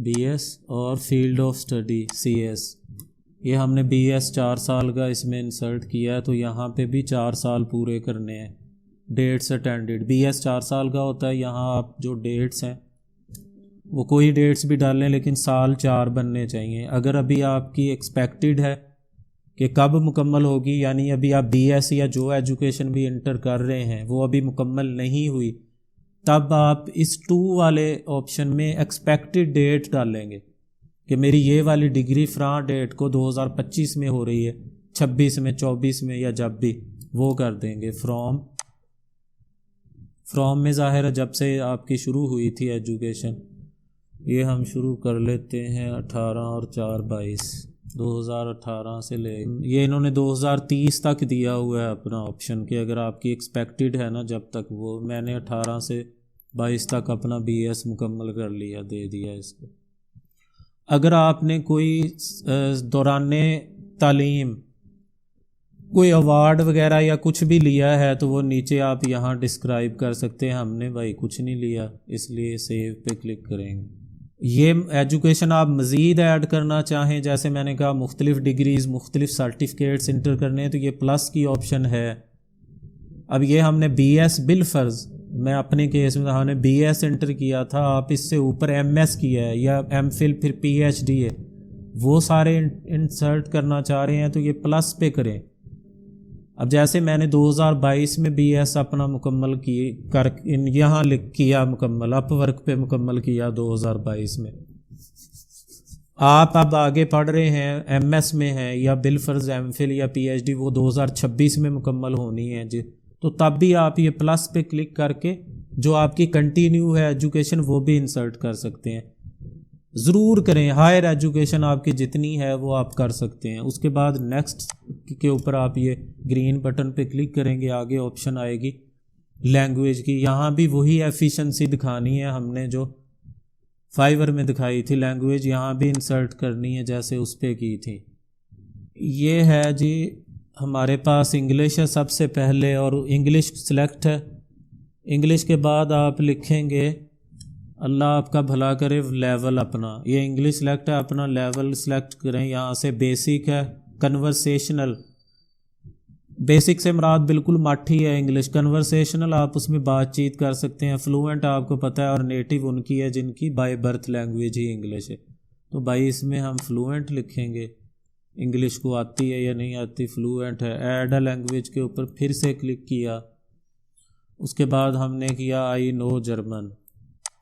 بی ایس، اور field of study C S. یہ ہم نے بی ایس 4 سال کا اس میں انسرٹ کیا ہے، تو یہاں پہ بھی 4 سال پورے کرنے ہیں۔ ڈیٹس اٹینڈڈ، بی ایس 4 سال کا ہوتا ہے، یہاں آپ جو ڈیٹس ہیں وہ کوئی ڈیٹس بھی ڈال لیں لیکن سال 4 بننے چاہیے۔ اگر ابھی آپ کی ایکسپیکٹڈ ہے کہ کب مکمل ہوگی، یعنی ابھی آپ بی ایس یا جو ایجوکیشن بھی انٹر کر رہے ہیں وہ ابھی مکمل نہیں ہوئی، تب آپ اس 2 والے آپشن میں ایکسپیکٹڈ ڈیٹ ڈالیں گے کہ میری یہ والی ڈگری فلاں ڈیٹ کو 2025 میں ہو رہی ہے، 26 میں، 24 میں، یا جب بھی، وہ کر دیں گے۔ فرام میں ظاہر ہے جب سے آپ کی شروع ہوئی تھی ایجوکیشن، یہ ہم شروع کر لیتے ہیں 18 اور 4 22، 2018 سے لے، یہ انہوں نے 2030 تک دیا ہوا ہے اپنا آپشن کہ اگر آپ کی ایکسپیکٹڈ ہے نا جب تک، وہ میں نے 18 سے 22 تک اپنا بی ایس مکمل کر لیا، دے دیا اس کو۔ اگر آپ نے کوئی دوران تعلیم کوئی ایوارڈ وغیرہ یا کچھ بھی لیا ہے تو وہ نیچے آپ یہاں ڈسکرائب کر سکتے ہیں۔ ہم نے بھائی کچھ نہیں لیا، اس لیے سیو پہ کلک کریں گے۔ یہ ایجوکیشن آپ مزید ایڈ کرنا چاہیں، جیسے میں نے کہا مختلف ڈگریز، مختلف سرٹیفکیٹس انٹر کرنے ہیں، تو یہ پلس کی آپشن ہے۔ اب یہ ہم نے بی ایس بالفرض، میں اپنے کیس میں ہم نے بی ایس انٹر کیا تھا، آپ اس سے اوپر ایم ایس کیا ہے یا ایم فل، پھر پی ایچ ڈی ہے، وہ سارے انسرٹ کرنا چاہ رہے ہیں تو یہ پلس پہ کریں۔ اب جیسے میں نے 2022 میں بی ایس اپنا مکمل یہاں کیا مکمل، اپ ورک پہ مکمل کیا 2022 میں، آپ اب آگے پڑھ رہے ہیں، ایم ایس میں ہیں یا بالفرض ایم فل یا پی ایچ ڈی، وہ 2026 میں مکمل ہونی ہے جی، تو تب بھی آپ یہ پلس پہ کلک کر کے جو آپ کی کنٹینیو ہے ایجوکیشن وہ بھی انسرٹ کر سکتے ہیں۔ ضرور کریں، ہائر ایجوکیشن آپ کی جتنی ہے وہ آپ کر سکتے ہیں۔ اس کے بعد نیکسٹ کے اوپر آپ یہ گرین بٹن پہ کلک کریں گے، آگے آپشن آئے گی لینگویج کی، یہاں بھی وہی ایفیشنسی دکھانی ہے ہم نے جو فائیور میں دکھائی تھی، لینگویج یہاں بھی انسرٹ کرنی ہے جیسے اس پہ کی تھی۔ یہ ہے جی ہمارے پاس انگلش ہے سب سے پہلے، اور انگلش سلیکٹ ہے۔ انگلش کے بعد آپ لکھیں گے، اللہ آپ کا بھلا کرے، لیول اپنا، یہ انگلش سلیکٹ ہے، اپنا لیول سلیکٹ کریں، یہاں سے بیسک ہے، کنورسیشنل، بیسک سے مراد بالکل ماٹھی ہے انگلش، کنورسیشنل آپ اس میں بات چیت کر سکتے ہیں، فلوئنٹ آپ کو پتہ ہے اور نیٹیو ان کی ہے جن کی by birth language he English ہے، تو بھائی اس میں ہم فلوئنٹ لکھیں گے، انگلش کو آتی ہے یا نہیں آتی، فلوئنٹ ہے۔ ایڈ اے لینگویج کے اوپر پھر سے کلک کیا، اس کے بعد ہم نے کیا آئی نو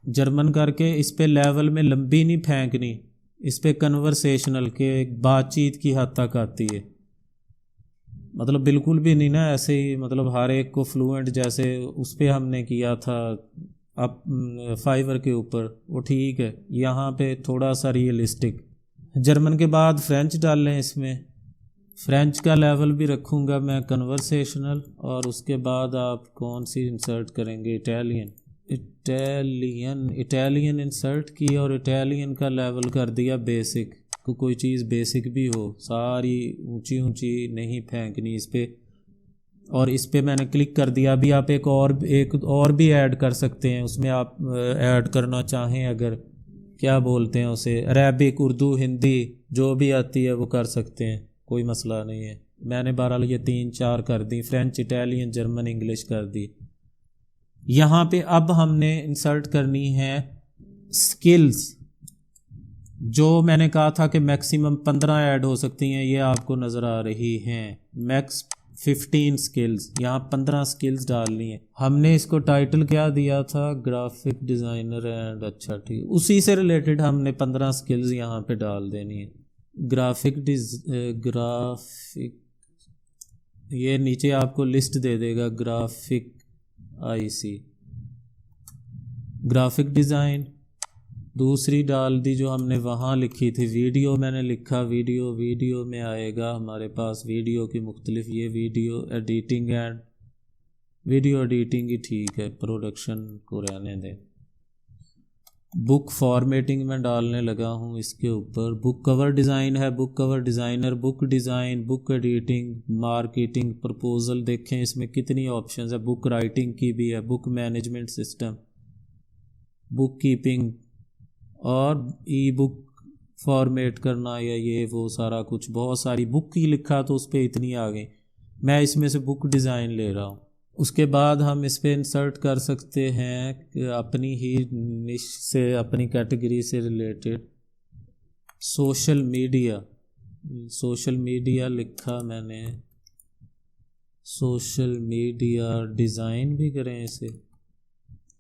جرمن کر کے اس پہ لیول میں لمبی نہیں پھینکنی، اس پہ کنورسیشنل کے بات چیت کی حد تک آتی ہے، مطلب بالکل بھی نہیں نا ایسے ہی، مطلب ہر ایک کو فلوئنٹ جیسے اس پہ ہم نے کیا تھا اب فائیور کے اوپر، وہ ٹھیک ہے، یہاں پہ تھوڑا سا ریئلسٹک۔ جرمن کے بعد فرینچ ڈال لیں، اس میں فرینچ کا لیول بھی رکھوں گا میں کنورسیشنل، اور اس کے بعد آپ کون سی انسرٹ کریں گے، اٹیلین انسرٹ کی، اور اٹیلین کا لیول کر دیا بیسک، کوئی چیز بیسک بھی ہو، ساری اونچی نہیں پھینکنی اس پہ، اور اس پہ میں نے کلک کر دیا۔ ابھی آپ ایک اور بھی ایڈ کر سکتے ہیں، اس میں آپ ایڈ کرنا چاہیں اگر، کیا بولتے ہیں اسے، عربک، اردو، ہندی جو بھی آتی ہے وہ کر سکتے ہیں، کوئی مسئلہ نہیں ہے۔ میں نے بہرحال یہ 3-4 کر دی، فرینچ، اٹیلین، جرمن، انگلش کر دی۔ یہاں پہ اب ہم نے انسرٹ کرنی ہے سکلز، جو میں نے کہا تھا کہ میکسیمم 15 ایڈ ہو سکتی ہیں، یہ آپ کو نظر آ رہی ہیں، میکس 15 سکلز، یہاں 15 سکلز ڈالنی ہے۔ ہم نے اس کو ٹائٹل کیا دیا تھا، گرافک ڈیزائنر اینڈ، اچھا ٹھیک، اسی سے ریلیٹڈ ہم نے 15 سکلز یہاں پہ ڈال دینی ہے۔ گرافک یہ نیچے آپ کو لسٹ دے دے گا، گرافک گرافک ڈیزائن، دوسری ڈال دی جو ہم نے وہاں لکھی تھی، ویڈیو میں نے لکھا، ویڈیو میں آئے گا ہمارے پاس ویڈیو کی مختلف، یہ video editing and video editing ہی ٹھیک ہے، پروڈکشن کو رہنے دیں۔ بک فارمیٹنگ میں ڈالنے لگا ہوں اس کے اوپر۔ بک کور ڈیزائن ہے، بک کور ڈیزائنر، بک ڈیزائن، بک ایڈیٹنگ، مارکیٹنگ، پرپوزل، دیکھیں اس میں کتنی آپشنز ہے، بک رائٹنگ کی بھی ہے، بک مینجمنٹ سسٹم، بک کیپنگ، اور ای بک فارمیٹ کرنا یا یہ وہ سارا کچھ، بہت ساری بک ہی لکھا تو اس پہ اتنی آ گئی۔ میں اس میں سے بک ڈیزائن لے رہا ہوں۔ اس کے بعد ہم اس پہ انسرٹ کر سکتے ہیں کہ اپنی ہی نش سے، اپنی کیٹیگری سے related social media. Social media لکھا میں نے، سوشل میڈیا ڈیزائن بھی کریں اسے،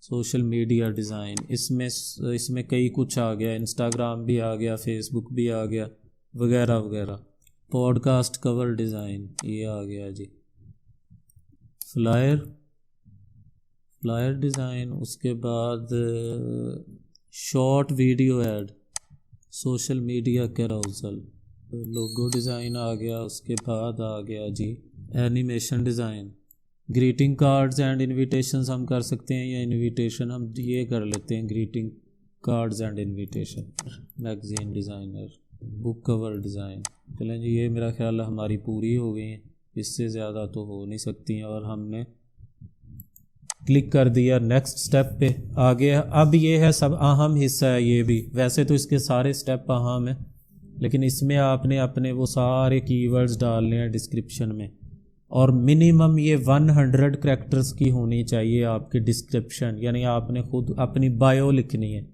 سوشل میڈیا ڈیزائن۔ اس میں کئی کچھ آ گیا، انسٹاگرام بھی آ گیا، فیس بک بھی آ گیا، وغیرہ وغیرہ۔ پوڈ کاسٹ کور ڈیزائن یہ آ گیا جی۔ فلائر ڈیزائن، اس کے بعد short video ad, social media carousel, logo design آ گیا۔ اس کے بعد آ گیا جی animation design. Greeting cards and invitations ہم کر سکتے ہیں، یا انویٹیشن ہم یہ کر لیتے ہیں، greeting cards and invitation. Magazine designer, book cover design. چلیں جی، یہ میرا خیال ہے ہماری پوری ہو گئی ہیں، اس سے زیادہ تو ہو نہیں سکتی ہیں، اور ہم نے کلک کر دیا نیکسٹ سٹیپ پہ آگے۔ اب یہ ہے سب اہم حصہ ہے یہ بھی، ویسے تو اس کے سارے سٹیپ اہم ہیں، لیکن اس میں آپ نے اپنے وہ سارے کی ورڈز ڈالنے ہیں ڈسکرپشن میں، اور منیمم یہ 100 کریکٹرز کی ہونی چاہیے آپ کی ڈسکرپشن، یعنی آپ نے خود اپنی بایو لکھنی ہے۔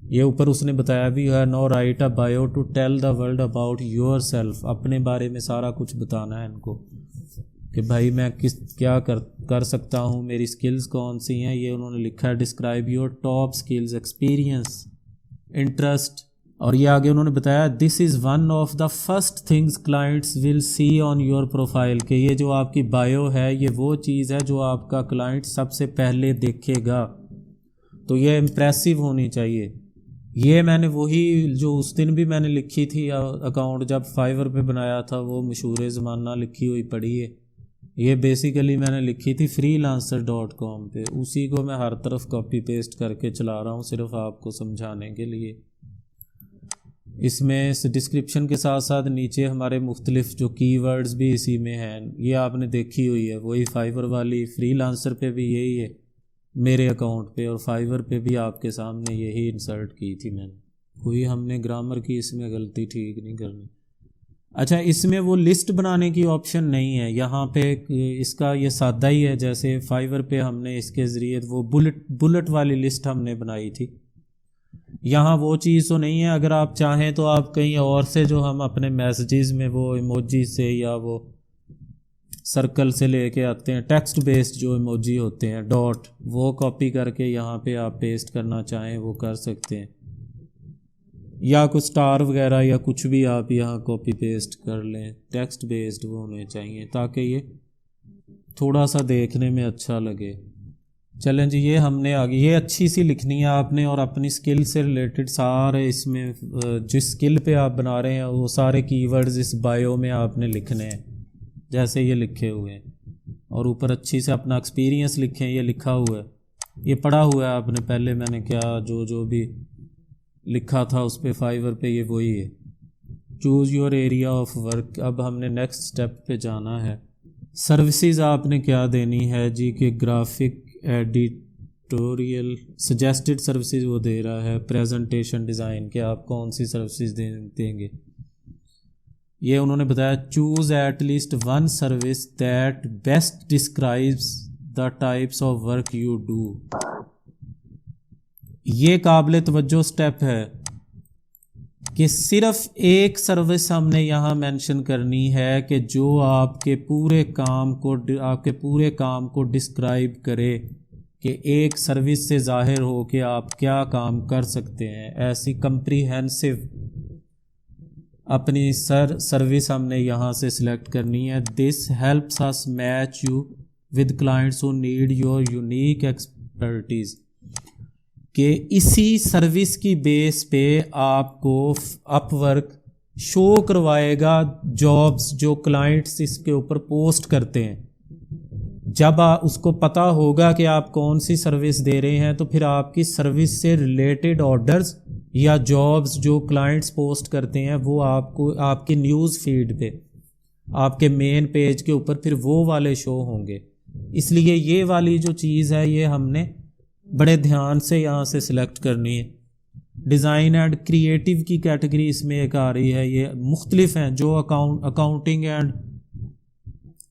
یہ اوپر اس نے بتایا بھی ہے، now write a bio to tell the world about yourself, اپنے بارے میں سارا کچھ بتانا ہے ان کو کہ بھائی میں کیا کر سکتا ہوں، میری سکلز کون سی ہیں، یہ انہوں نے لکھا ہے۔ Describe your top skills, experience, interest, اور یہ آگے انہوں نے بتایا this is one of the first things clients will see on your profile, کہ یہ جو آپ کی بایو ہے یہ وہ چیز ہے جو آپ کا کلائنٹ سب سے پہلے دیکھے گا، تو یہ امپریسو ہونی چاہیے۔ یہ میں نے وہی جو اس دن بھی میں نے لکھی تھی اکاؤنٹ جب فائیور پہ بنایا تھا، وہ مشہور زمانہ لکھی ہوئی پڑھی ہے، یہ بیسیکلی میں نے لکھی تھی freelancer.com پہ، اسی کو میں ہر طرف کاپی پیسٹ کر کے چلا رہا ہوں صرف آپ کو سمجھانے کے لیے۔ اس میں اس ڈسکرپشن کے ساتھ ساتھ نیچے ہمارے مختلف جو کی ورڈز بھی اسی میں ہیں، یہ آپ نے دیکھی ہوئی ہے، وہی فائیور والی، فری لانسر پہ بھی یہی ہے میرے اکاؤنٹ پہ، اور فائیور پہ بھی آپ کے سامنے یہی انسرٹ کی تھی میں نے۔ کوئی ہم نے گرامر کی اس میں غلطی ٹھیک نہیں کرنی۔ اچھا، اس میں وہ لسٹ بنانے کی آپشن نہیں ہے، یہاں پہ اس کا یہ سادہ ہی ہے، جیسے فائیور پہ ہم نے اس کے ذریعے وہ بلٹ والی لسٹ ہم نے بنائی تھی، یہاں وہ چیز تو نہیں ہے۔ اگر آپ چاہیں تو آپ کہیں اور سے جو ہم اپنے میسیجز میں وہ ایموجی سے یا وہ سرکل سے لے کے آتے ہیں، ٹیکسٹ بیسڈ جو ایموجی ہوتے ہیں ڈاٹ، وہ کاپی کر کے یہاں پہ آپ پیسٹ کرنا چاہیں وہ کر سکتے ہیں، یا کوئی سٹار وغیرہ یا کچھ بھی آپ یہاں کاپی پیسٹ کر لیں، ٹیکسٹ بیسڈ وہ ہونے چاہیے تاکہ یہ تھوڑا سا دیکھنے میں اچھا لگے۔ چلیں جی، یہ ہم نے آگے یہ اچھی سی لکھنی ہے آپ نے، اور اپنی سکل سے ریلیٹڈ سارے اس میں جس سکل پہ آپ بنا رہے ہیں وہ سارے کی ورڈز اس بایو میں آپ نے لکھنے ہیں جیسے یہ لکھے ہوئے ہیں، اور اوپر اچھی سے اپنا ایکسپیرینس لکھیں، یہ لکھا ہوا ہے، یہ پڑھا ہوا ہے آپ نے پہلے، میں نے کیا جو بھی لکھا تھا اس پہ فائیور پہ یہ وہی ہے۔ Choose your area of work, اب ہم نے نیکسٹ سٹیپ پہ جانا ہے۔ سروسز آپ نے کیا دینی ہے جی، کہ گرافک ایڈیٹوریل سجیسٹڈ سروسز وہ دے رہا ہے، پریزنٹیشن ڈیزائن، کہ آپ کون سی سروسز دیں گے، یہ انہوں نے بتایا choose at least one service that best describes the types of work you do. یہ قابل توجہ سٹیپ ہے کہ صرف ایک سروس ہم نے یہاں مینشن کرنی ہے کہ جو آپ کے پورے کام کو ڈسکرائب کرے، کہ ایک سروس سے ظاہر ہو کہ آپ کیا کام کر سکتے ہیں، ایسی کمپریہنسو اپنی سروس ہم نے یہاں سے سلیکٹ کرنی ہے۔ This helps us match you with clients who need your unique expertise, کہ اسی سروس کی بیس پہ آپ کو اپ ورک شو کروائے گا جابز جو کلائنٹس اس کے اوپر پوسٹ کرتے ہیں، جب اس کو پتہ ہوگا کہ آپ کون سی سروس دے رہے ہیں تو پھر آپ کی سروس سے ریلیٹڈ آرڈرز یا جابز جو کلائنٹس پوسٹ کرتے ہیں وہ آپ کو آپ کی نیوز فیڈ پہ آپ کے مین پیج کے اوپر پھر وہ والے شو ہوں گے. اس لیے یہ والی جو چیز ہے یہ ہم نے بڑے دھیان سے یہاں سے سلیکٹ کرنی ہے. ڈیزائن اینڈ کریٹیو کی کیٹیگری اس میں ایک آ رہی ہے. یہ مختلف ہیں جو اکاؤنٹنگ اینڈ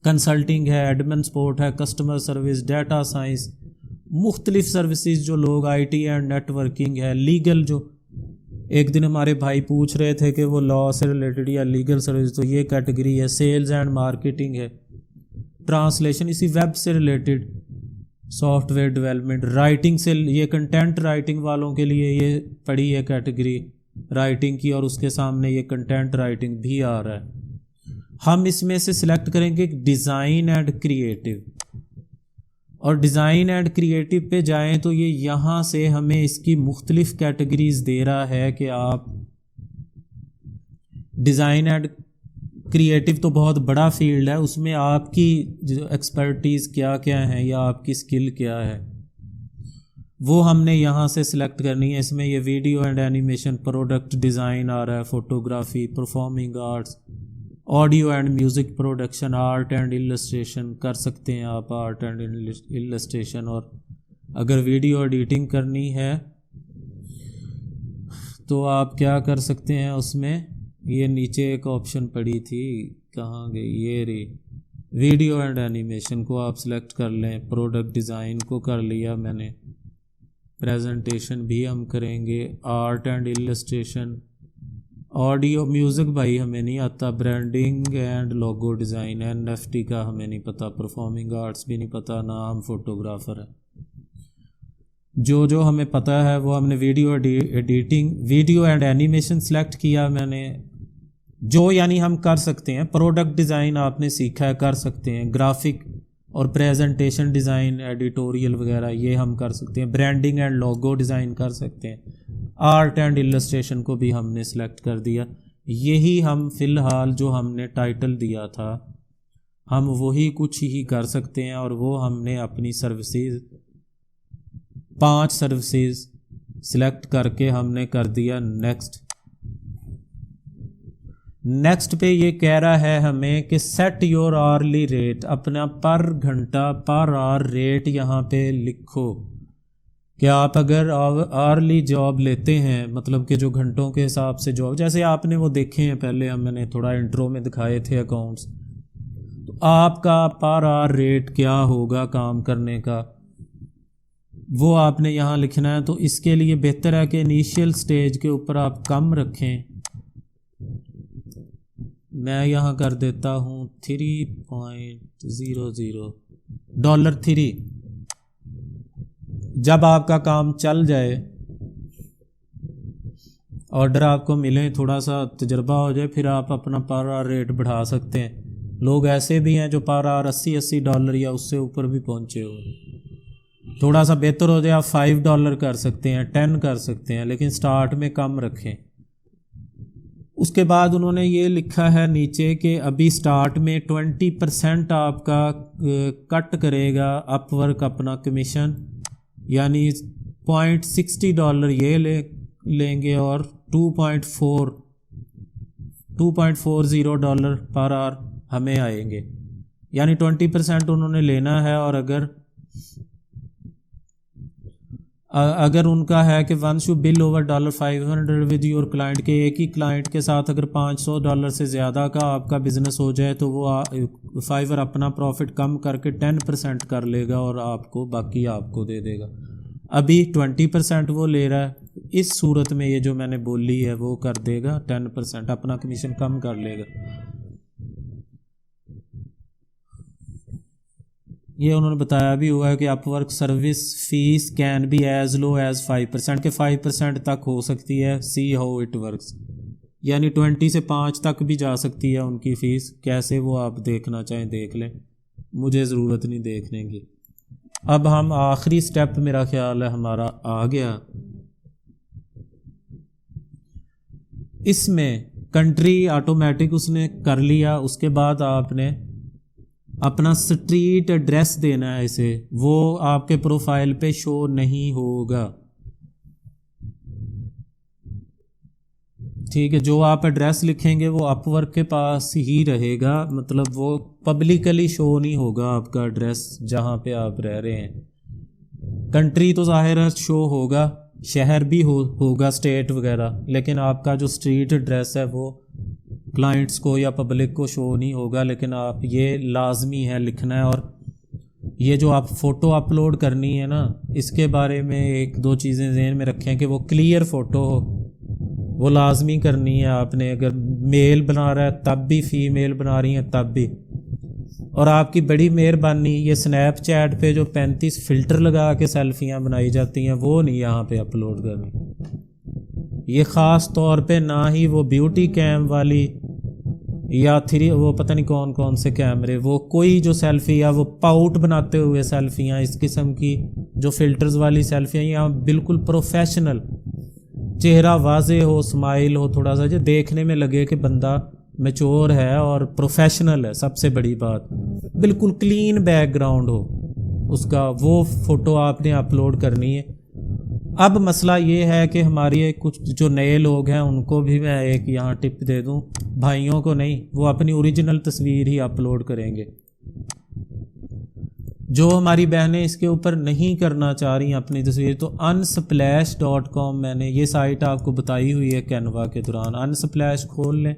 کنسلٹنگ ہے, ایڈمن سپورٹ ہے, کسٹمر سروس, ڈیٹا سائنس, مختلف سروسز جو لوگ I T and networking ہے, لیگل جو ایک دن ہمارے بھائی پوچھ رہے تھے کہ وہ لا سے ریلیٹڈ یا لیگل سروس, تو یہ کیٹیگری ہے. سیلز اینڈ مارکیٹنگ ہے, ٹرانسلیشن اسی ویب سے related, soft where development, writing سے یہ کنٹینٹ رائٹنگ والوں کے لیے یہ پڑی ہے کیٹیگری رائٹنگ کی, اور اس کے سامنے یہ کنٹینٹ رائٹنگ بھی آ رہا ہے. ہم اس میں سے سلیکٹ کریں گے ڈیزائن اینڈ کریٹیو, اور ڈیزائن اینڈ کریٹیو پہ جائیں تو یہ یہاں سے ہمیں اس کی مختلف کیٹیگریز دے رہا ہے کہ آپ ڈیزائن اینڈ کریٹیو تو بہت بڑا فیلڈ ہے, اس میں آپ کی جو ایکسپرٹیز کیا کیا ہیں یا آپ کی سکل کیا ہے وہ ہم نے یہاں سے سلیکٹ کرنی ہے. اس میں یہ video and animation, product design آ رہا ہے, photography, performing arts, audio and music production, art and illustration کر سکتے ہیں آپ, آرٹ اینڈ السٹریشن. اور اگر ویڈیو ایڈیٹنگ کرنی ہے تو آپ کیا کر سکتے ہیں, اس میں یہ نیچے ایک آپشن پڑی تھی, کہاں گئی, یہ رہی, ویڈیو اینڈ اینیمیشن کو آپ سلیکٹ کر لیں. پروڈکٹ ڈیزائن کو کر لیا میں نے, پریزنٹیشن بھی ہم کریں گے, art and illustration, audio music بھائی ہمیں نہیں آتا, branding and logo design, N F T کا ہمیں نہیں پتہ, پرفارمنگ آرٹس بھی نہیں پتہ, نہ ہم فوٹوگرافر ہیں. جو ہمیں پتہ ہے وہ ہم نے video editing, video and animation select کیا میں نے, جو یعنی ہم کر سکتے ہیں. پروڈکٹ ڈیزائن آپ نے سیکھا ہے, کر سکتے ہیں. گرافک اور پریزنٹیشن ڈیزائن, ایڈیٹوریل وغیرہ یہ ہم کر سکتے ہیں. برانڈنگ اینڈ لوگو ڈیزائن کر سکتے ہیں. آرٹ اینڈ السٹریشن کو بھی ہم نے سلیکٹ کر دیا. یہی ہم فی الحال جو ہم نے ٹائٹل دیا تھا ہم وہی کچھ ہی کر سکتے ہیں, اور وہ ہم نے اپنی سروسز 5 سروسز سلیکٹ کر کے ہم نے کر دیا نیکسٹ. نیکسٹ پہ یہ کہہ رہا ہے ہمیں کہ سیٹ یور آرلی ریٹ, اپنا پر گھنٹہ پر آر ریٹ یہاں پہ لکھو کہ آپ اگر آرلی جاب لیتے ہیں, مطلب کہ جو گھنٹوں کے حساب سے جاب, جیسے آپ نے وہ دیکھے ہیں پہلے ہم نے تھوڑا انٹرو میں دکھائے تھے اکاؤنٹس, تو آپ کا پر آر ریٹ کیا ہوگا کام کرنے کا وہ آپ نے یہاں لکھنا ہے. تو اس کے لیے بہتر ہے کہ انیشیل سٹیج کے اوپر آپ کم رکھیں. میں یہاں کر دیتا ہوں $3.00. جب آپ کا کام چل جائے, آرڈر آپ کو ملیں, تھوڑا سا تجربہ ہو جائے, پھر آپ اپنا پر آر ریٹ بڑھا سکتے ہیں. لوگ ایسے بھی ہیں جو پر آر $80 یا اس سے اوپر بھی پہنچے ہوئے. تھوڑا سا بہتر ہو جائے آپ $5 کر سکتے ہیں, 10 کر سکتے ہیں, لیکن سٹارٹ میں کم رکھیں. اس کے بعد انہوں نے یہ لکھا ہے نیچے کہ ابھی سٹارٹ میں 20% آپ کا کٹ کرے گا اپ ورک اپنا کمیشن, یعنی $0.60 یہ لیں گے اور $2.40 پر آر ہمیں آئیں گے, یعنی 20% انہوں نے لینا ہے. اور اگر ان کا ہے کہ once you bill over $500 with your client, کے ایک ہی کلائنٹ کے ساتھ اگر $500 سے زیادہ کا آپ کا بزنس ہو جائے تو وہ فائیور اپنا پروفٹ کم کر کے 10% کر لے گا اور آپ کو باقی آپ کو دے دے گا. ابھی 20% وہ لے رہا ہے, اس صورت میں یہ جو میں نے بولی ہے وہ کر دے گا 10%, اپنا کمیشن کم کر لے گا. یہ انہوں نے بتایا بھی ہوا ہے کہ Upwork service fees can be as low as 5%, کہ 5% تک ہو سکتی ہے. سی ہاؤ اٹ ورکس, یعنی 20 سے 5 تک بھی جا سکتی ہے ان کی فیس. کیسے وہ آپ دیکھنا چاہیں دیکھ لیں, مجھے ضرورت نہیں دیکھنے کی. اب ہم آخری سٹیپ میرا خیال ہے ہمارا آ گیا. اس میں کنٹری آٹومیٹک اس نے کر لیا. اس کے بعد آپ نے اپنا اسٹریٹ ایڈریس دینا ہے اسے، وہ آپ کے پروفائل پہ شو نہیں ہوگا، ٹھیک ہے۔ جو آپ ایڈریس لکھیں گے وہ اپ ورک کے پاس ہی رہے گا، مطلب وہ پبلکلی شو نہیں ہوگا آپ کا ایڈریس جہاں پہ آپ رہ رہے ہیں۔ کنٹری تو ظاہر ہے شو ہوگا، شہر بھی ہوگا، اسٹیٹ وغیرہ، لیکن آپ کا جو اسٹریٹ ایڈریس ہے وہ کلائنٹس کو یا پبلک کو شو نہیں ہوگا، لیکن آپ یہ لازمی ہے لکھنا ہے۔ اور یہ جو آپ فوٹو اپلوڈ کرنی ہے نا، اس کے بارے میں ایک دو چیزیں ذہن میں رکھیں کہ وہ کلیئر فوٹو ہو، وہ لازمی کرنی ہے آپ نے۔ اگر میل بنا رہا ہے تب بھی، فیمیل بنا رہی ہیں تب بھی۔ اور آپ کی بڑی مہربانی، یہ سنیپ چیٹ پہ جو 35 فلٹر لگا کے سیلفیاں بنائی جاتی ہیں وہ نہیں یہاں پہ اپلوڈ کرنی، یہ خاص طور پہ نہ ہی وہ بیوٹی کیم والی یا وہ پتہ نہیں کون کون سے کیمرے، وہ کوئی جو سیلفی یا وہ پاؤٹ بناتے ہوئے سیلفیاں، اس قسم کی جو فلٹرز والی سیلفیاں، یہاں بالکل پروفیشنل، چہرہ واضح ہو، سمائل ہو، تھوڑا سا جو دیکھنے میں لگے کہ بندہ میچور ہے اور پروفیشنل ہے۔ سب سے بڑی بات، بالکل کلین بیک گراؤنڈ ہو اس کا، وہ فوٹو آپ نے اپلوڈ کرنی ہے۔ اب مسئلہ یہ ہے کہ ہماری کچھ جو نئے لوگ ہیں ان کو بھی میں ایک یہاں ٹپ دے دوں، بھائیوں کو نہیں، وہ اپنی اوریجنل تصویر ہی اپلوڈ کریں گے۔ جو ہماری بہنیں اس کے اوپر نہیں کرنا چاہ رہی ہیں اپنی تصویر، تو unsplash.com، میں نے یہ سائٹ آپ کو بتائی ہوئی ہے کینوا کے دوران، unsplash کھول لیں،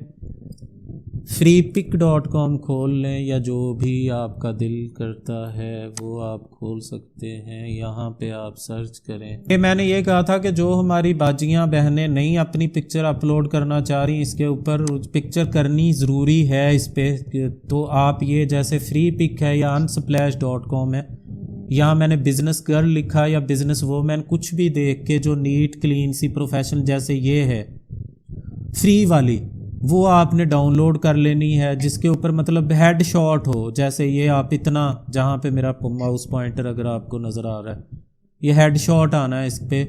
freepik.com کھول لیں، یا جو بھی آپ کا دل کرتا ہے وہ آپ کھول سکتے ہیں، یہاں پہ آپ سرچ کریں۔ یہ میں نے یہ کہا تھا کہ جو ہماری باجیاں بہنیں نہیں اپنی پکچر اپلوڈ کرنا چاہ رہی اس کے اوپر، پکچر کرنی ضروری ہے اس پہ، تو آپ یہ جیسے فری پک ہے یا unsplash.com ہے، یہاں میں نے بزنس گرل لکھا یا بزنس وومن، کچھ بھی دیکھ کے جو نیٹ کلین سی پروفیشنل جیسے یہ ہے فری والی، وہ آپ نے ڈاؤن لوڈ کر لینی ہے، جس کے اوپر مطلب ہیڈ شاٹ ہو، جیسے یہ آپ اتنا، جہاں پہ میرا ماؤس پوائنٹر اگر آپ کو نظر آ رہا ہے، یہ ہیڈ شاٹ آنا ہے اس پہ،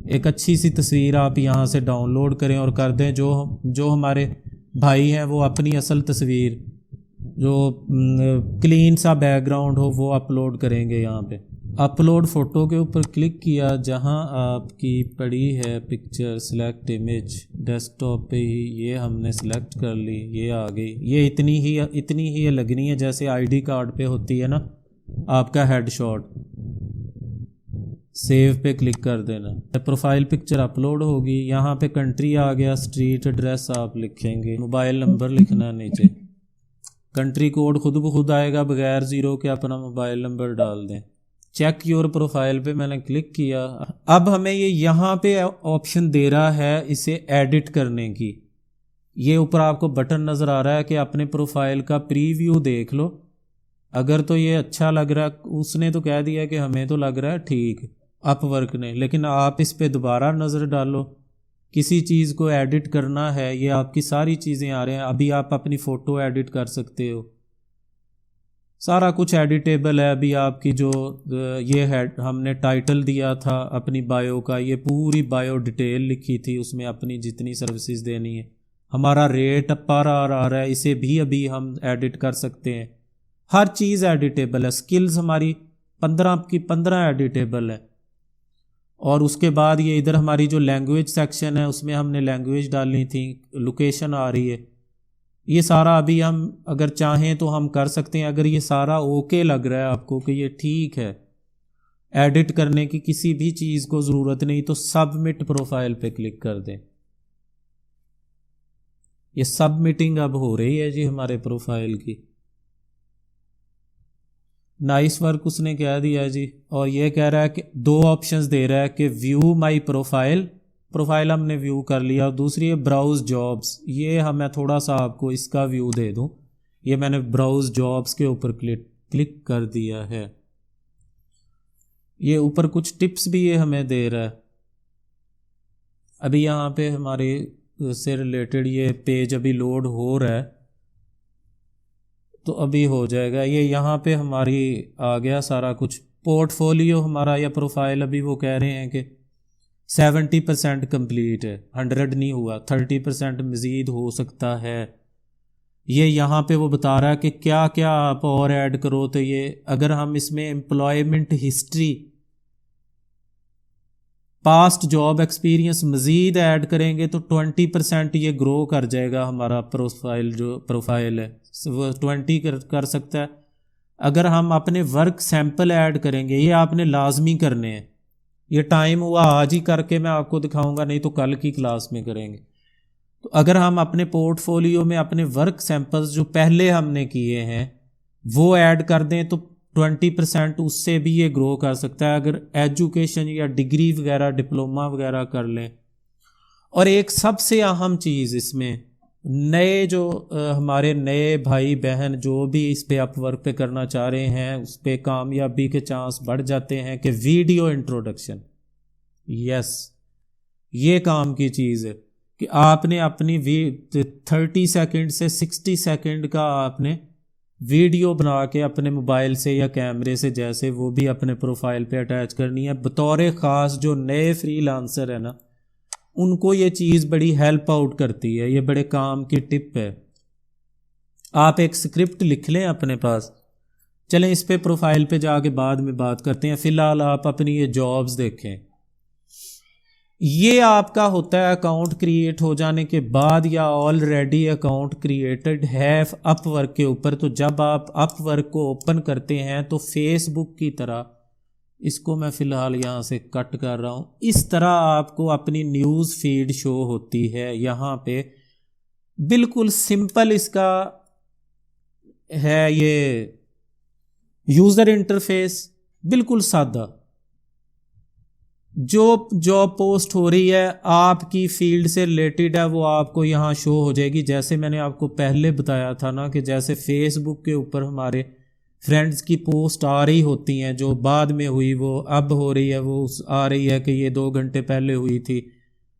ایک اچھی سی تصویر آپ یہاں سے ڈاؤن لوڈ کریں اور کر دیں۔ جو ہمارے بھائی ہیں وہ اپنی اصل تصویر جو کلین سا بیک گراؤنڈ ہو وہ اپلوڈ کریں گے۔ یہاں پہ اپلوڈ فوٹو کے اوپر کلک کیا، جہاں آپ کی پڑی ہے picture, select image, desktop پہ ہی یہ ہم نے سلیکٹ کر لی، یہ آ گئی، یہ اتنی ہی لگنی ہے جیسے آئی ڈی کارڈ پہ ہوتی ہے نا آپ کا ہیڈ شاٹ۔ سیو پہ کلک کر دینا، پروفائل پکچر اپلوڈ ہوگی۔ یہاں پہ کنٹری آ گیا، اسٹریٹ ایڈریس آپ لکھیں گے، موبائل نمبر لکھنا ہے نیچے، کنٹری کوڈ خود بخود آئے گا بغیر زیرو کے، اپنا موبائل نمبر ڈال دیں۔ چیک یور پروفائل پہ میں نے کلک کیا، اب ہمیں یہ یہاں پہ آپشن دے رہا ہے اسے ایڈٹ کرنے کی۔ یہ اوپر آپ کو بٹن نظر آ رہا ہے کہ اپنے پروفائل کا پریویو دیکھ لو، اگر تو یہ اچھا لگ رہا ہے، اس نے تو کہہ دیا کہ ہمیں تو لگ رہا ہے ٹھیک، اپ ورک نے، لیکن آپ اس پہ دوبارہ نظر ڈالو، کسی چیز کو ایڈٹ کرنا ہے، یہ آپ کی ساری چیزیں آ رہے ہیں۔ ابھی آپ اپنی فوٹو ایڈٹ کر سکتے ہو، سارا کچھ ایڈیٹیبل ہے۔ ابھی آپ کی جو یہ ہے، ہم نے ٹائٹل دیا تھا اپنی بایو کا، یہ پوری بایو ڈیٹیل لکھی تھی، اس میں اپنی جتنی سروسز دینی ہے، ہمارا ریٹ پر آ رہا ہے، اسے بھی ابھی ہم ایڈٹ کر سکتے ہیں۔ ہر چیز ایڈیٹیبل ہے، سکلز ہماری 15 کی 15 ایڈیٹیبل ہے۔ اور اس کے بعد یہ ادھر ہماری جو لینگویج سیکشن ہے، اس میں ہم نے لینگویج ڈالنی تھی، لوکیشن آ رہی ہے، یہ سارا ابھی ہم اگر چاہیں تو ہم کر سکتے ہیں۔ اگر یہ سارا اوکے لگ رہا ہے آپ کو کہ یہ ٹھیک ہے، ایڈٹ کرنے کی کسی بھی چیز کو ضرورت نہیں، تو سبمٹ پروفائل پہ کلک کر دیں۔ یہ سبمٹنگ اب ہو رہی ہے جی ہمارے پروفائل کی۔ نائس ورک اس نے کہہ دیا جی، اور یہ کہہ رہا ہے کہ 2 آپشنز دے رہا ہے کہ ویو مائی پروفائل ہم نے ویو کر لیا، اور دوسری ہے براؤز جابز۔ یہ میں تھوڑا سا آپ کو اس کا ویو دے دوں، یہ میں نے براؤز جابز کے اوپر کلک کر دیا ہے۔ یہ اوپر کچھ ٹپس بھی یہ ہمیں دے رہا ہے۔ ابھی یہاں پہ ہمارے سے ریلیٹڈ یہ پیج ابھی لوڈ ہو رہا ہے، تو ابھی ہو جائے گا۔ یہ یہاں پہ ہماری آ گیا سارا کچھ، پورٹ فولیو ہمارا یا پروفائل، ابھی وہ کہہ رہے ہیں کہ 70% کمپلیٹ ہے، 100 نہیں ہوا، 30% مزید ہو سکتا ہے۔ یہ یہاں پہ وہ بتا رہا ہے کہ کیا کیا آپ اور ایڈ کرو. تو یہ اگر ہم اس میں employment history past job experience مزید ایڈ کریں گے تو 20% یہ گرو کر جائے گا. ہمارا پروفائل ہے وہ 20 کر سکتا ہے. اگر ہم اپنے ورک سیمپل ایڈ کریں گے، یہ آپ نے لازمی کرنے ہیں. یہ ٹائم ہوا آج ہی کر کے میں آپ کو دکھاؤں گا، نہیں تو کل کی کلاس میں کریں گے. تو اگر ہم اپنے پورٹ فولیو میں اپنے ورک سیمپلز جو پہلے ہم نے کیے ہیں وہ ایڈ کر دیں تو 20% اس سے بھی یہ گرو کر سکتا ہے. اگر ایجوکیشن یا ڈگری وغیرہ ڈپلوما وغیرہ کر لیں. اور ایک سب سے اہم چیز اس میں نئے جو ہمارے نئے بھائی بہن جو بھی اس پہ اپ ورک پہ کرنا چاہ رہے ہیں اس پہ کامیابی کے چانس بڑھ جاتے ہیں کہ ویڈیو انٹروڈکشن. یس، یہ کام کی چیز ہے کہ آپ نے اپنی 30 سیکنڈ سے 60 سیکنڈ کا آپ نے ویڈیو بنا کے اپنے موبائل سے یا کیمرے سے جیسے وہ بھی اپنے پروفائل پہ اٹیچ کرنی ہے. بطور خاص جو نئے فری لانسر ہے نا ان کو یہ چیز بڑی ہیلپ آؤٹ کرتی ہے. یہ بڑے کام کی ٹپ ہے. آپ ایک سکرپٹ لکھ لیں اپنے پاس. چلیں اس پہ پروفائل پہ جا کے بعد میں بات کرتے ہیں. فی الحال آپ اپنی یہ جابز دیکھیں. یہ آپ کا ہوتا ہے اکاؤنٹ کریٹ ہو جانے کے بعد یا آلریڈی اکاؤنٹ کریٹڈ ہے اپ ورک کے اوپر. تو جب آپ اپ ورک کو اوپن کرتے ہیں تو فیس بک کی طرح، اس کو میں فی الحال یہاں سے کٹ کر رہا ہوں، اس طرح آپ کو اپنی نیوز فیڈ شو ہوتی ہے. یہاں پہ بالکل سمپل اس کا ہے یہ یوزر انٹرفیس، بالکل سادہ. جو جاب پوسٹ ہو رہی ہے آپ کی فیلڈ سے ریلیٹڈ ہے وہ آپ کو یہاں شو ہو جائے گی. جیسے میں نے آپ کو پہلے بتایا تھا نا کہ جیسے فیس بک کے اوپر ہمارے فرینڈز کی پوسٹ آ رہی ہوتی ہیں جو بعد میں ہوئی وہ اب ہو رہی ہے، وہ آ رہی ہے کہ یہ 2 گھنٹے پہلے ہوئی تھی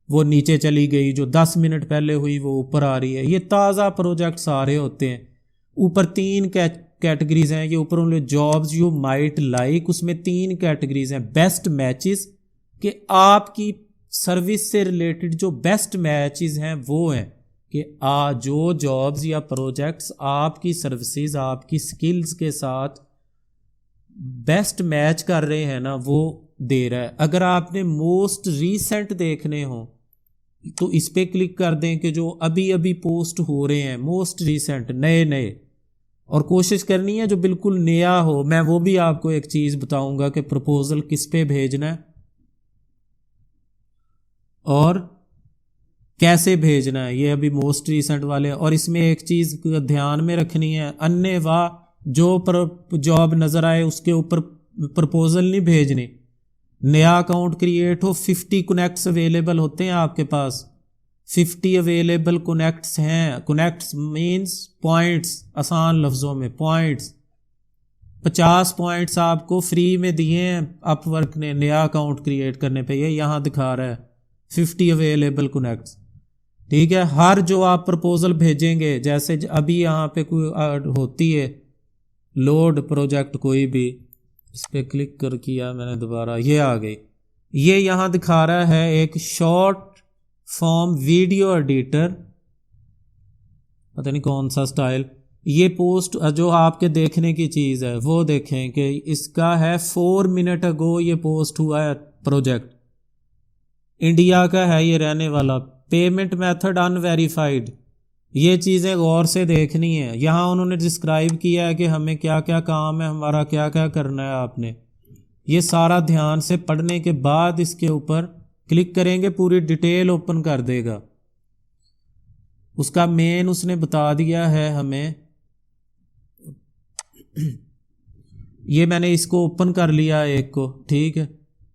وہ نیچے چلی گئی، جو 10 منٹ پہلے ہوئی وہ اوپر آ رہی ہے. یہ تازہ پروجیکٹس آ رہے ہوتے ہیں. اوپر 3 کیٹیگریز ہیں. یہ اوپر ان جابز یو مائٹ لائک، اس میں 3 کیٹیگریز ہیں. بیسٹ میچز کہ آپ کی سروس سے ریلیٹڈ جو بیسٹ میچز ہیں وہ ہیں کہ جو جابز یا پروجیکٹس آپ کی سروسز آپ کی سکلز کے ساتھ بیسٹ میچ کر رہے ہیں نا وہ دے رہا ہے. اگر آپ نے موسٹ ریسنٹ دیکھنے ہوں تو اس پہ کلک کر دیں کہ جو ابھی ابھی پوسٹ ہو رہے ہیں موسٹ ریسنٹ نئے، اور کوشش کرنی ہے جو بالکل نیا ہو. میں وہ بھی آپ کو ایک چیز بتاؤں گا کہ پروپوزل کس پہ بھیجنا ہے اور کیسے بھیجنا ہے. یہ ابھی موسٹ ریسنٹ والے. اور اس میں ایک چیز دھیان میں رکھنی ہے، اننے واہ جو جاب نظر آئے اس کے اوپر پرپوزل نہیں بھیجنی. نیا اکاؤنٹ کریٹ ہو 50 کنیکٹس اویلیبل ہوتے ہیں آپ کے پاس. 50 اویلیبل کنیکٹس ہیں. کنیکٹس مینز پوائنٹس، آسان لفظوں میں پوائنٹس. 50 پوائنٹس آپ کو فری میں دیے ہیں اپ ورک نے نیا اکاؤنٹ کریٹ کرنے پہ. یہ یہاں دکھا رہا ہے 50 اویلیبل کنیکٹس. ٹھیک ہے، ہر جو آپ پرپوزل بھیجیں گے جیسے ابھی یہاں پہ کوئی ہوتی ہے لوڈ پروجیکٹ کوئی بھی، اس پہ کلک کر کیا میں نے دوبارہ، یہ آ گئی. یہ یہاں دکھا رہا ہے ایک شارٹ فارم ویڈیو ایڈیٹر، پتہ نہیں کون سا سٹائل. یہ پوسٹ جو آپ کے دیکھنے کی چیز ہے وہ دیکھیں کہ اس کا ہے 4 منٹ اگو یہ پوسٹ ہوا ہے پروجیکٹ. انڈیا کا ہے یہ رہنے والا. Payment method in verified. یہ چیزیں غور سے دیکھنی ہیں. یہاں انہوں نے ڈسکرائب کیا ہے کہ ہمیں کیا کیا کام ہے، ہمارا کیا کیا کرنا ہے. آپ نے یہ سارا دھیان سے پڑھنے کے بعد اس کے اوپر کلک کریں گے پوری ڈیٹیل اوپن کر دے گا. اس کا مین اس نے بتا دیا ہے ہمیں. یہ میں نے اس کو اوپن کر لیا ایک کو، ٹھیک ہے،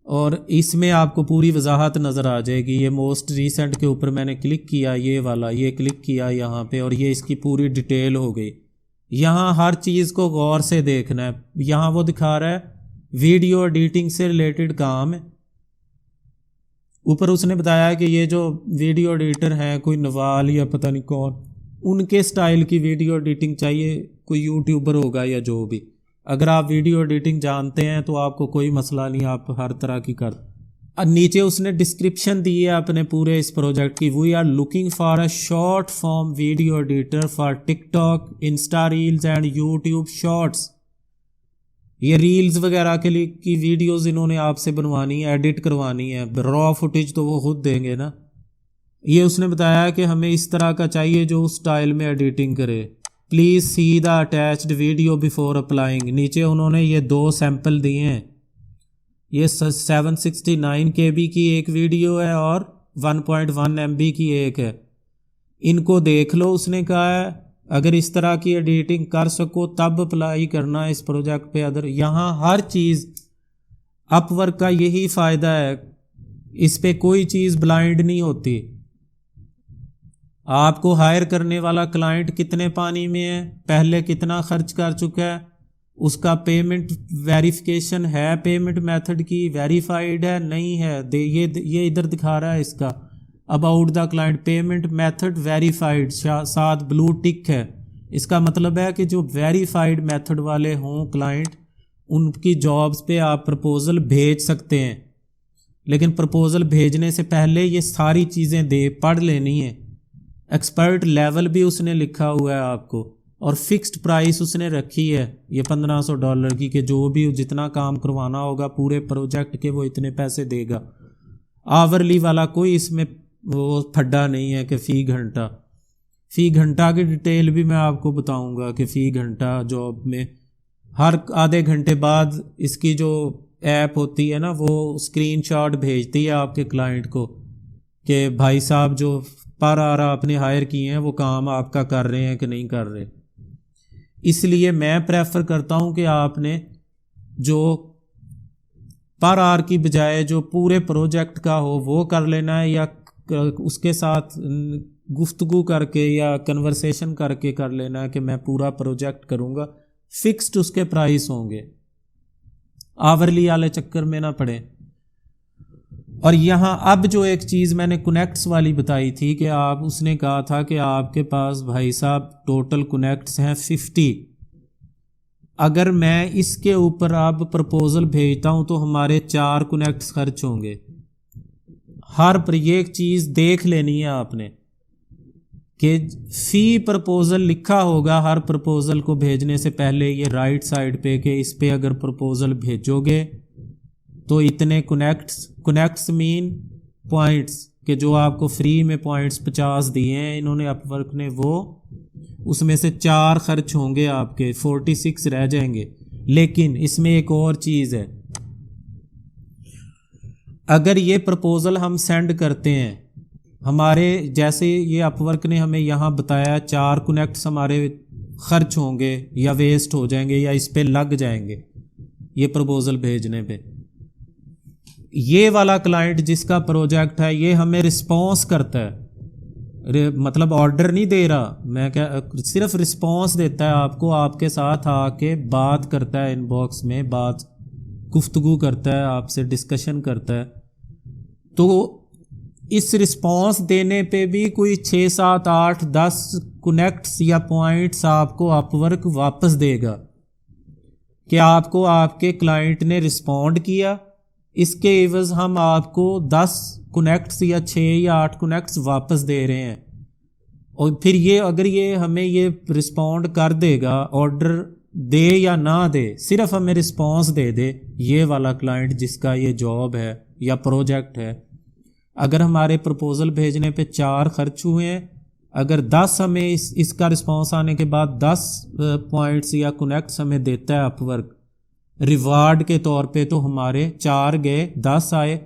اور اس میں آپ کو پوری وضاحت نظر آ جائے گی. یہ موسٹ ریسنٹ کے اوپر میں نے کلک کیا، یہ والا یہ کلک کیا یہاں پہ، اور یہ اس کی پوری ڈیٹیل ہو گئی. یہاں ہر چیز کو غور سے دیکھنا ہے. یہاں وہ دکھا رہا ہے ویڈیو ایڈیٹنگ سے ریلیٹڈ کام ہے. اوپر اس نے بتایا کہ یہ جو ویڈیو ایڈیٹر ہیں کوئی نوال یا پتہ نہیں کون، ان کے سٹائل کی ویڈیو ایڈیٹنگ چاہیے، کوئی یوٹیوبر ہوگا یا جو بھی. اگر آپ ویڈیو ایڈیٹنگ جانتے ہیں تو آپ کو کوئی مسئلہ نہیں، آپ ہر طرح کی کر. نیچے اس نے ڈسکرپشن دی ہے اپنے پورے اس پروجیکٹ کی. We are looking for a short form video editor for TikTok, Insta reels and YouTube shorts. یہ ریلز وغیرہ کے لیے کی ویڈیوز انہوں نے آپ سے بنوانی ہے, ایڈٹ کروانی ہے. را فوٹیج تو وہ خود دیں گے نا. یہ اس نے بتایا کہ ہمیں اس طرح کا چاہیے جو اس سٹائل میں ایڈیٹنگ کرے. Please see the attached video before applying. نیچے انہوں نے یہ 2 سیمپل دیے ہیں. یہ 769 KB کی ایک ویڈیو ہے اور 1.1 MB کی ایک ہے. ان کو دیکھ لو. اس نے کہا ہے اگر اس طرح کی ایڈیٹنگ کر سکو تب اپلائی کرنا اس پروجیکٹ پہ. یہاں ہر چیز اپ ورک کا یہی فائدہ ہے, اس پہ کوئی چیز بلائنڈ نہیں ہوتی. آپ کو ہائر کرنے والا کلائنٹ کتنے پانی میں ہے, پہلے کتنا خرچ کر چکا ہے, اس کا پیمنٹ ویریفیکیشن ہے, پیمنٹ میتھڈ کی ویریفائڈ ہے نہیں ہے. یہ ادھر دکھا رہا ہے اس کا about the client payment method verified, ساتھ بلو ٹک ہے. اس کا مطلب ہے کہ جو ویریفائڈ میتھڈ والے ہوں کلائنٹ, ان کی جابز پہ آپ پرپوزل بھیج سکتے ہیں. لیکن پرپوزل بھیجنے سے پہلے یہ ساری چیزیں پڑھ لینی ہیں. ایکسپرٹ لیول بھی اس نے لکھا ہوا ہے آپ کو, اور فکسڈ پرائس اس نے رکھی ہے یہ $1500 کی, کہ جو بھی جتنا کام کروانا ہوگا پورے پروجیکٹ کے وہ اتنے پیسے دے گا. آورلی والا کوئی اس میں وہ پھڈا نہیں ہے کہ فی گھنٹہ کی ڈیٹیل بھی میں آپ کو بتاؤں گا کہ فی گھنٹہ جاب میں ہر آدھے گھنٹے بعد اس کی جو ایپ ہوتی ہے نا وہ اسکرین شاٹ بھیجتی ہے آپ کے کلائنٹ کو کہ بھائی صاحب جو پر آر آپ نے ہائر کیے ہیں وہ کام آپ کا کر رہے ہیں کہ نہیں کر رہے. اس لیے میں پریفر کرتا ہوں کہ آپ نے جو پر آر کی بجائے جو پورے پروجیکٹ کا ہو وہ کر لینا ہے, یا اس کے ساتھ گفتگو کر کے یا کنورسیشن کر کے کر لینا ہے کہ میں پورا پروجیکٹ کروں گا. فکسڈ اس کے پرائس ہوں گے, آورلی والے چکر میں نہ پڑے. اور یہاں اب جو ایک چیز میں نے کنیکٹس والی بتائی تھی کہ آپ, اس نے کہا تھا کہ آپ کے پاس بھائی صاحب ٹوٹل کنیکٹس ہیں 50. اگر میں اس کے اوپر اب پرپوزل بھیجتا ہوں تو ہمارے 4 کنیکٹس خرچ ہوں گے. ہر پر یہ ایک چیز دیکھ لینی ہے آپ نے کہ فی پرپوزل لکھا ہوگا ہر پرپوزل کو بھیجنے سے پہلے یہ رائٹ سائڈ پہ کہ اس پہ اگر پرپوزل بھیجو گے تو اتنے کنیکٹس مین پوائنٹس, کہ جو آپ کو فری میں پوائنٹس 50 دیے ہیں انہوں نے اپ ورک نے, وہ اس میں سے 4 خرچ ہوں گے آپ کے, 46 رہ جائیں گے. لیکن اس میں ایک اور چیز ہے, اگر یہ پرپوزل ہم سینڈ کرتے ہیں ہمارے جیسے یہ اپ ورک نے ہمیں یہاں بتایا 4 کنیکٹس ہمارے خرچ ہوں گے یا ویسٹ ہو جائیں گے یا اس پہ لگ جائیں گے یہ پرپوزل بھیجنے پہ. یہ والا کلائنٹ جس کا پروجیکٹ ہے یہ ہمیں رسپانس کرتا ہے, مطلب آرڈر نہیں دے رہا, میں صرف رسپانس دیتا ہے آپ کو, آپ کے ساتھ آ کے بات کرتا ہے, ان باکس میں بات گفتگو کرتا ہے آپ سے, ڈسکشن کرتا ہے. تو اس رسپانس دینے پہ بھی کوئی 6 7 8 10 کنیکٹس یا پوائنٹس آپ کو اپ ورک واپس دے گا کہ آپ کو آپ کے کلائنٹ نے رسپونڈ کیا, اس کے عوض ہم آپ کو 10 کنیکٹس یا 6 یا 8 کنیکٹس واپس دے رہے ہیں. اور پھر یہ اگر یہ ہمیں یہ رسپونڈ کر دے گا, آرڈر دے یا نہ دے, صرف ہمیں رسپانس دے دے, یہ والا کلائنٹ جس کا یہ جاب ہے یا پروجیکٹ ہے, اگر ہمارے پرپوزل بھیجنے پہ 4 خرچ ہوئے ہیں, اگر 10 ہمیں اس کا رسپانس آنے کے بعد 10 پوائنٹس یا کنیکٹس ہمیں دیتا ہے اپ ورک ریوارڈ کے طور پہ, تو ہمارے 4 گئے 10 آئے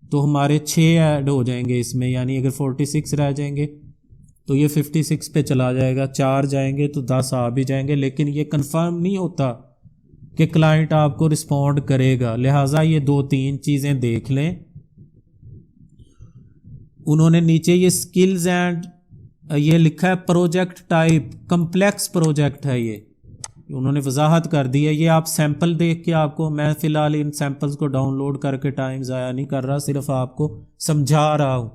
تو ہمارے 6 ایڈ ہو جائیں گے اس میں, یعنی اگر 46 رہ جائیں گے تو یہ 56 پہ چلا جائے گا, 4 جائیں گے تو 10 آ بھی جائیں گے. لیکن یہ کنفرم نہیں ہوتا کہ کلائنٹ آپ کو رسپونڈ کرے گا, لہٰذا یہ 2-3 چیزیں دیکھ لیں. انہوں نے نیچے یہ سکلز اینڈ یہ لکھا ہے پروجیکٹ ٹائپ, کمپلیکس پروجیکٹ ہے یہ, انہوں نے وضاحت کر دی ہے. یہ آپ سیمپل دیکھ کے آپ کو, میں فی الحال ان سیمپلز کو ڈاؤن لوڈ کر کے ٹائم ضائع نہیں کر رہا, صرف آپ کو سمجھا رہا ہوں.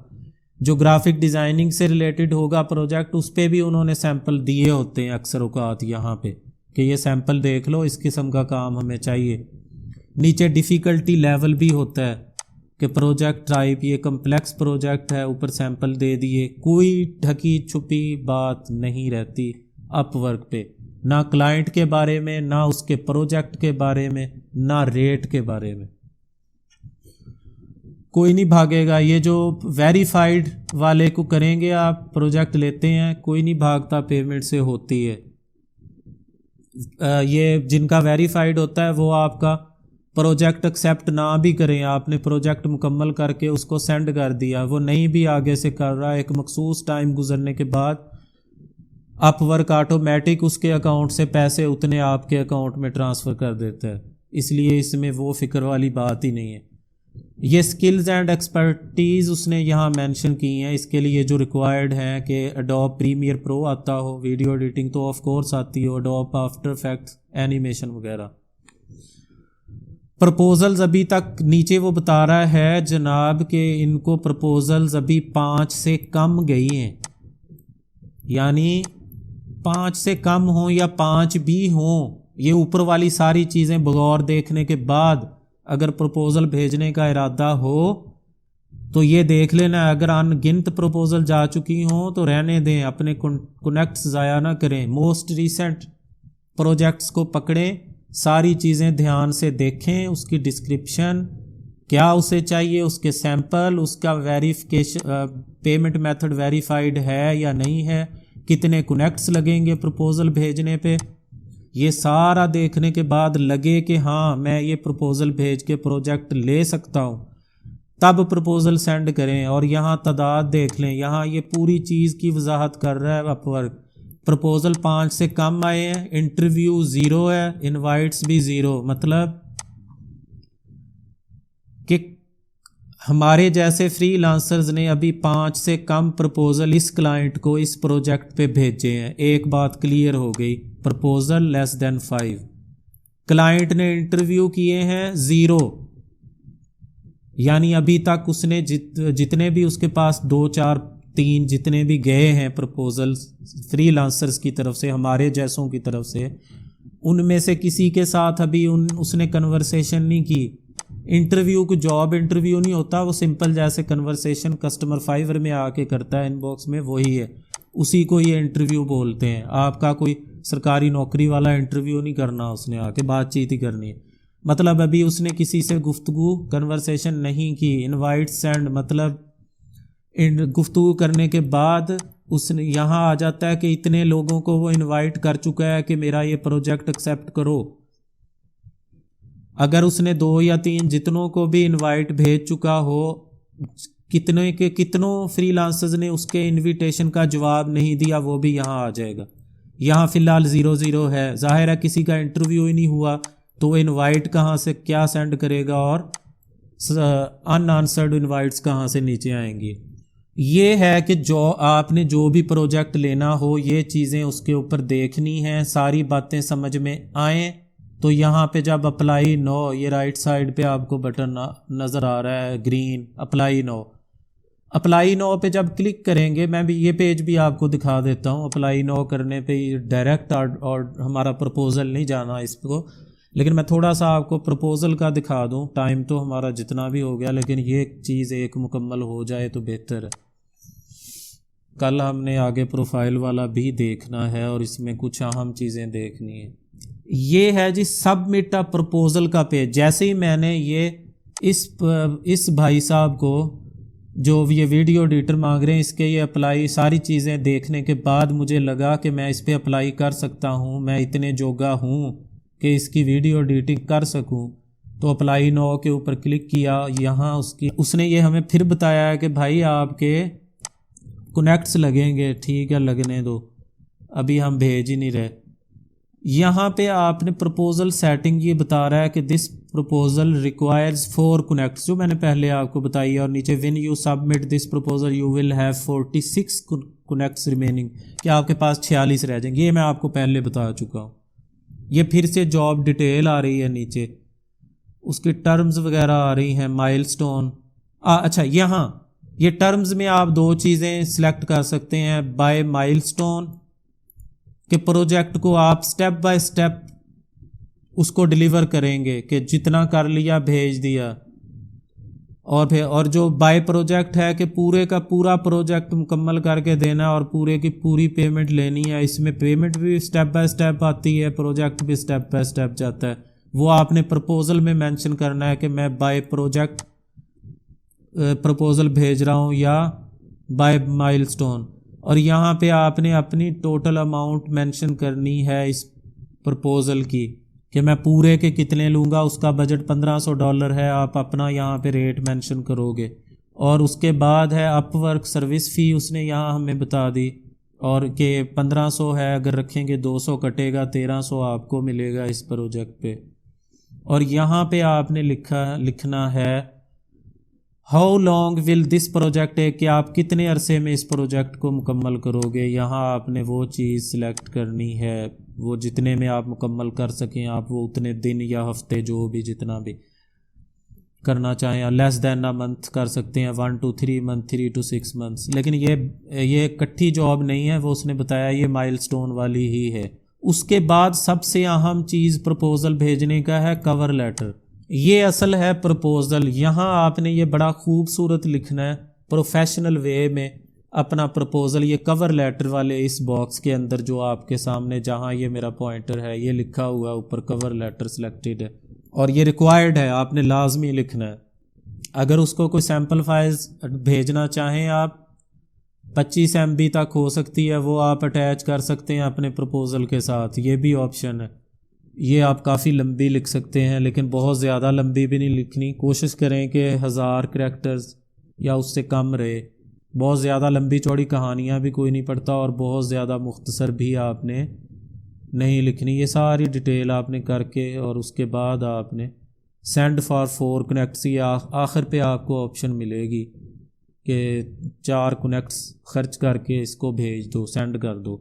جو گرافک ڈیزائننگ سے ریلیٹڈ ہوگا پروجیکٹ اس پہ بھی انہوں نے سیمپل دیے ہوتے ہیں اکثر اوقات یہاں پہ کہ یہ سیمپل دیکھ لو, اس قسم کا کام ہمیں چاہیے. نیچے ڈیفیکلٹی لیول بھی ہوتا ہے کہ پروجیکٹ ٹائپ یہ کمپلیکس پروجیکٹ ہے، اوپر سیمپل دے دیے، کوئی ڈھکی چھپی بات نہیں رہتی اپ ورک پہ، نہ کلائنٹ کے بارے میں، نہ اس کے پروجیکٹ کے بارے میں، نہ ریٹ کے بارے میں، کوئی نہیں بھاگے گا۔ یہ جو ویریفائڈ والے کو کریں گے آپ، پروجیکٹ لیتے ہیں، کوئی نہیں بھاگتا، پیمنٹ سے ہوتی ہے۔ یہ جن کا ویریفائڈ ہوتا ہے وہ آپ کا پروجیکٹ ایکسیپٹ نہ بھی کریں، آپ نے پروجیکٹ مکمل کر کے اس کو سینڈ کر دیا، وہ نہیں بھی آگے سے کر رہا، ایک مخصوص ٹائم گزرنے کے بعد اپ ورک آٹومیٹک اس کے اکاؤنٹ سے پیسے اتنے آپ کے اکاؤنٹ میں ٹرانسفر کر دیتا ہے، اس لیے اس میں وہ فکر والی بات ہی نہیں ہے۔ یہ سکلز اینڈ ایکسپرٹیز اس نے یہاں مینشن کی ہیں، اس کے لیے جو ریکوائرڈ ہیں کہ ایڈوب پریمیئر پرو آتا ہو، ویڈیو ایڈیٹنگ تو آف کورس آتی ہو، ایڈوب آفٹر افیکٹس، اینیمیشن وغیرہ۔ پرپوزلز ابھی تک نیچے وہ بتا رہا ہے جناب کہ ان کو پرپوزلز ابھی 5 سے کم گئی ہیں، یعنی 5 سے کم ہوں یا 5 بھی ہوں، یہ اوپر والی ساری چیزیں بغور دیکھنے کے بعد اگر پرپوزل بھیجنے کا ارادہ ہو تو یہ دیکھ لینا، اگر ان گنت پرپوزل جا چکی ہوں تو رہنے دیں، اپنے کنیکٹس ضائع نہ کریں، موسٹ ریسنٹ پروجیکٹس کو پکڑیں، ساری چیزیں دھیان سے دیکھیں، اس کی ڈسکرپشن کیا اسے چاہیے، اس کے سیمپل، اس کا ویریفیکیشن، پیمنٹ میتھڈ ویریفائڈ ہے یا نہیں ہے، کتنے کنیکٹس لگیں گے پرپوزل بھیجنے پہ، یہ سارا دیکھنے کے بعد لگے کہ ہاں میں یہ پرپوزل بھیج کے پروجیکٹ لے سکتا ہوں، تب پرپوزل سینڈ کریں۔ اور یہاں تعداد دیکھ لیں، یہاں یہ پوری چیز کی وضاحت کر رہا ہے اپ ورک، پرپوزل 5 سے کم آئے ہیں، انٹرویو 0 ہے، انوائٹس بھی 0، مطلب کہ ہمارے جیسے فری لانسرز نے ابھی 5 سے کم پرپوزل اس کلائنٹ کو اس پروجیکٹ پہ بھیجے ہیں۔ ایک بات کلیئر ہو گئی، پرپوزل لیس دین 5، کلائنٹ نے انٹرویو کیے ہیں 0، یعنی ابھی تک اس نے جتنے بھی اس کے پاس 2 4 3 جتنے بھی گئے ہیں پرپوزل فری لانسرز کی طرف سے، ہمارے جیسوں کی طرف سے، ان میں سے کسی کے ساتھ ابھی اس نے کنورسیشن نہیں کی۔ انٹرویو کو جاب انٹرویو نہیں ہوتا، وہ سمپل جیسے کنورسیشن کسٹمر فائیور میں آ کے کرتا ہے ان باکس میں، وہی ہے، اسی کو یہ انٹرویو بولتے ہیں۔ آپ کا کوئی سرکاری نوکری والا انٹرویو نہیں کرنا، اس نے آ کے بات چیت ہی کرنی ہے، مطلب ابھی اس نے کسی سے گفتگو کنورسیشن نہیں کی۔ انوائٹ سینڈ مطلب گفتگو کرنے کے بعد اس نے یہاں آ جاتا ہے کہ اتنے لوگوں کو وہ انوائٹ کر چکا ہے کہ میرا یہ پروجیکٹ ایکسیپٹ کرو۔ اگر اس نے 2 یا 3 جتنوں کو بھی انوائٹ بھیج چکا ہو، کتنوں فری لانسرز نے اس کے انویٹیشن کا جواب نہیں دیا، وہ بھی یہاں آ جائے گا۔ یہاں فی الحال 0 ہے، ظاہر ہے کسی کا انٹرویو ہی نہیں ہوا تو وہ انوائٹ کہاں سے کیا سینڈ کرے گا، اور ان آنسرڈ انوائٹس کہاں سے نیچے آئیں گی۔ یہ ہے کہ جو آپ نے جو بھی پروجیکٹ لینا ہو، یہ چیزیں اس کے اوپر دیکھنی ہیں، ساری باتیں سمجھ میں آئیں تو یہاں پہ جب اپلائی نو، یہ رائٹ سائڈ پہ آپ کو بٹن نظر آ رہا ہے گرین، اپلائی نو، اپلائی نو پہ جب کلک کریں گے، میں بھی یہ پیج بھی آپ کو دکھا دیتا ہوں، اپلائی نو کرنے پہ ڈائریکٹ اور ہمارا پرپوزل نہیں جانا اس کو، لیکن میں تھوڑا سا آپ کو پرپوزل کا دکھا دوں، ٹائم تو ہمارا جتنا بھی ہو گیا لیکن یہ چیز ایک مکمل ہو جائے تو بہتر ہے۔ کل ہم نے آگے پروفائل والا بھی دیکھنا ہے اور اس میں کچھ اہم چیزیں دیکھنی ہیں۔ یہ ہے جی سبمٹ اے پرپوزل کا پیج۔ جیسے ہی میں نے یہ اس بھائی صاحب کو جو یہ ویڈیو ایڈیٹر مانگ رہے ہیں، اس کے یہ اپلائی ساری چیزیں دیکھنے کے بعد مجھے لگا کہ میں اس پہ اپلائی کر سکتا ہوں، میں اتنے جوگا ہوں کہ اس کی ویڈیو ایڈیٹنگ کر سکوں، تو اپلائی نو کے اوپر کلک کیا۔ یہاں اس نے یہ ہمیں پھر بتایا ہے کہ بھائی آپ کے کنیکٹس لگیں گے، ٹھیک ہے لگنے دو، ابھی ہم بھیج ہی نہیں رہے۔ یہاں پہ آپ نے پرپوزل سیٹنگ یہ بتا رہا ہے کہ دس پرپوزل ریکوائرز 4 کنیکٹس، جو میں نے پہلے آپ کو بتائی ہے، اور نیچے when you submit this proposal you will have 46 connects remaining, کہ آپ کے پاس 46 رہ جائیں گے، یہ میں آپ کو پہلے بتا چکا ہوں۔ یہ پھر سے جاب ڈیٹیل آ رہی ہے نیچے، اس کی ٹرمز وغیرہ آ رہی ہیں، مائل سٹون۔ اچھا یہاں یہ ٹرمز میں آپ 2 چیزیں سلیکٹ کر سکتے ہیں، بائی مائل سٹون، کہ پروجیکٹ کو آپ سٹیپ بائی سٹیپ اس کو ڈیلیور کریں گے کہ جتنا کر لیا بھیج دیا، اور جو بائی پروجیکٹ ہے کہ پورے کا پورا پروجیکٹ مکمل کر کے دینا اور پورے کی پوری پیمنٹ لینی ہے. اس میں پیمنٹ بھی سٹیپ بائی سٹیپ آتی ہے, پروجیکٹ بھی سٹیپ بائی سٹیپ جاتا ہے. وہ آپ نے پرپوزل میں مینشن کرنا ہے کہ میں بائی پروجیکٹ پرپوزل بھیج رہا ہوں یا بائی مائل سٹون. اور یہاں پہ آپ نے اپنی ٹوٹل اماؤنٹ مینشن کرنی ہے اس پرپوزل کی کہ میں پورے کے کتنے لوں گا. اس کا بجٹ $1500 ہے, آپ اپنا یہاں پہ ریٹ مینشن کرو گے. اور اس کے بعد ہے اپ ورک سروس فی, اس نے یہاں ہمیں بتا دی اور کہ 1500 ہے, اگر رکھیں گے 200 کٹے گا, 1300 آپ کو ملے گا اس پروجیکٹ پہ. اور یہاں پہ آپ نے لکھنا ہے how long will this project ہے, کہ آپ کتنے عرصے میں اس پروجیکٹ کو مکمل کرو گے. یہاں آپ نے وہ چیز سلیکٹ کرنی ہے, وہ جتنے میں آپ مکمل کر سکیں آپ وہ اتنے دن یا ہفتے جو بھی جتنا بھی کرنا چاہیں. لیس دین اے منتھ کر سکتے ہیں, 1 to 3 months, 3 to 6 months. لیکن یہ کٹھی جاب نہیں ہے, وہ اس نے بتایا یہ مائل سٹون والی ہی ہے. اس کے بعد سب سے اہم چیز پرپوزل بھیجنے کا ہے کور لیٹر. یہ اصل ہے پرپوزل. یہاں آپ نے یہ بڑا خوبصورت لکھنا ہے پروفیشنل وے میں اپنا پرپوزل. یہ کور لیٹر والے اس باکس کے اندر جو آپ کے سامنے جہاں یہ میرا پوائنٹر ہے یہ لکھا ہوا اوپر کور لیٹر سلیکٹڈ ہے, اور یہ ریکوائرڈ ہے, آپ نے لازمی لکھنا ہے. اگر اس کو کوئی سیمپل فائلز بھیجنا چاہیں آپ 25 MB تک ہو سکتی ہے, وہ آپ اٹیچ کر سکتے ہیں اپنے پرپوزل کے ساتھ, یہ بھی آپشن ہے. یہ آپ کافی لمبی لکھ سکتے ہیں لیکن بہت زیادہ لمبی بھی نہیں لکھنی, کوشش کریں کہ 1000 کریکٹرز یا اس سے کم رہے. بہت زیادہ لمبی چوڑی کہانیاں بھی کوئی نہیں پڑھتا اور بہت زیادہ مختصر بھی آپ نے نہیں لکھنی. یہ ساری ڈیٹیل آپ نے کر کے اور اس کے بعد آپ نے سینڈ فار 4 کنیکٹس, یا آخر پہ آپ کو آپشن ملے گی کہ 4 کنیکٹس خرچ کر کے اس کو بھیج دو, سینڈ کر دو.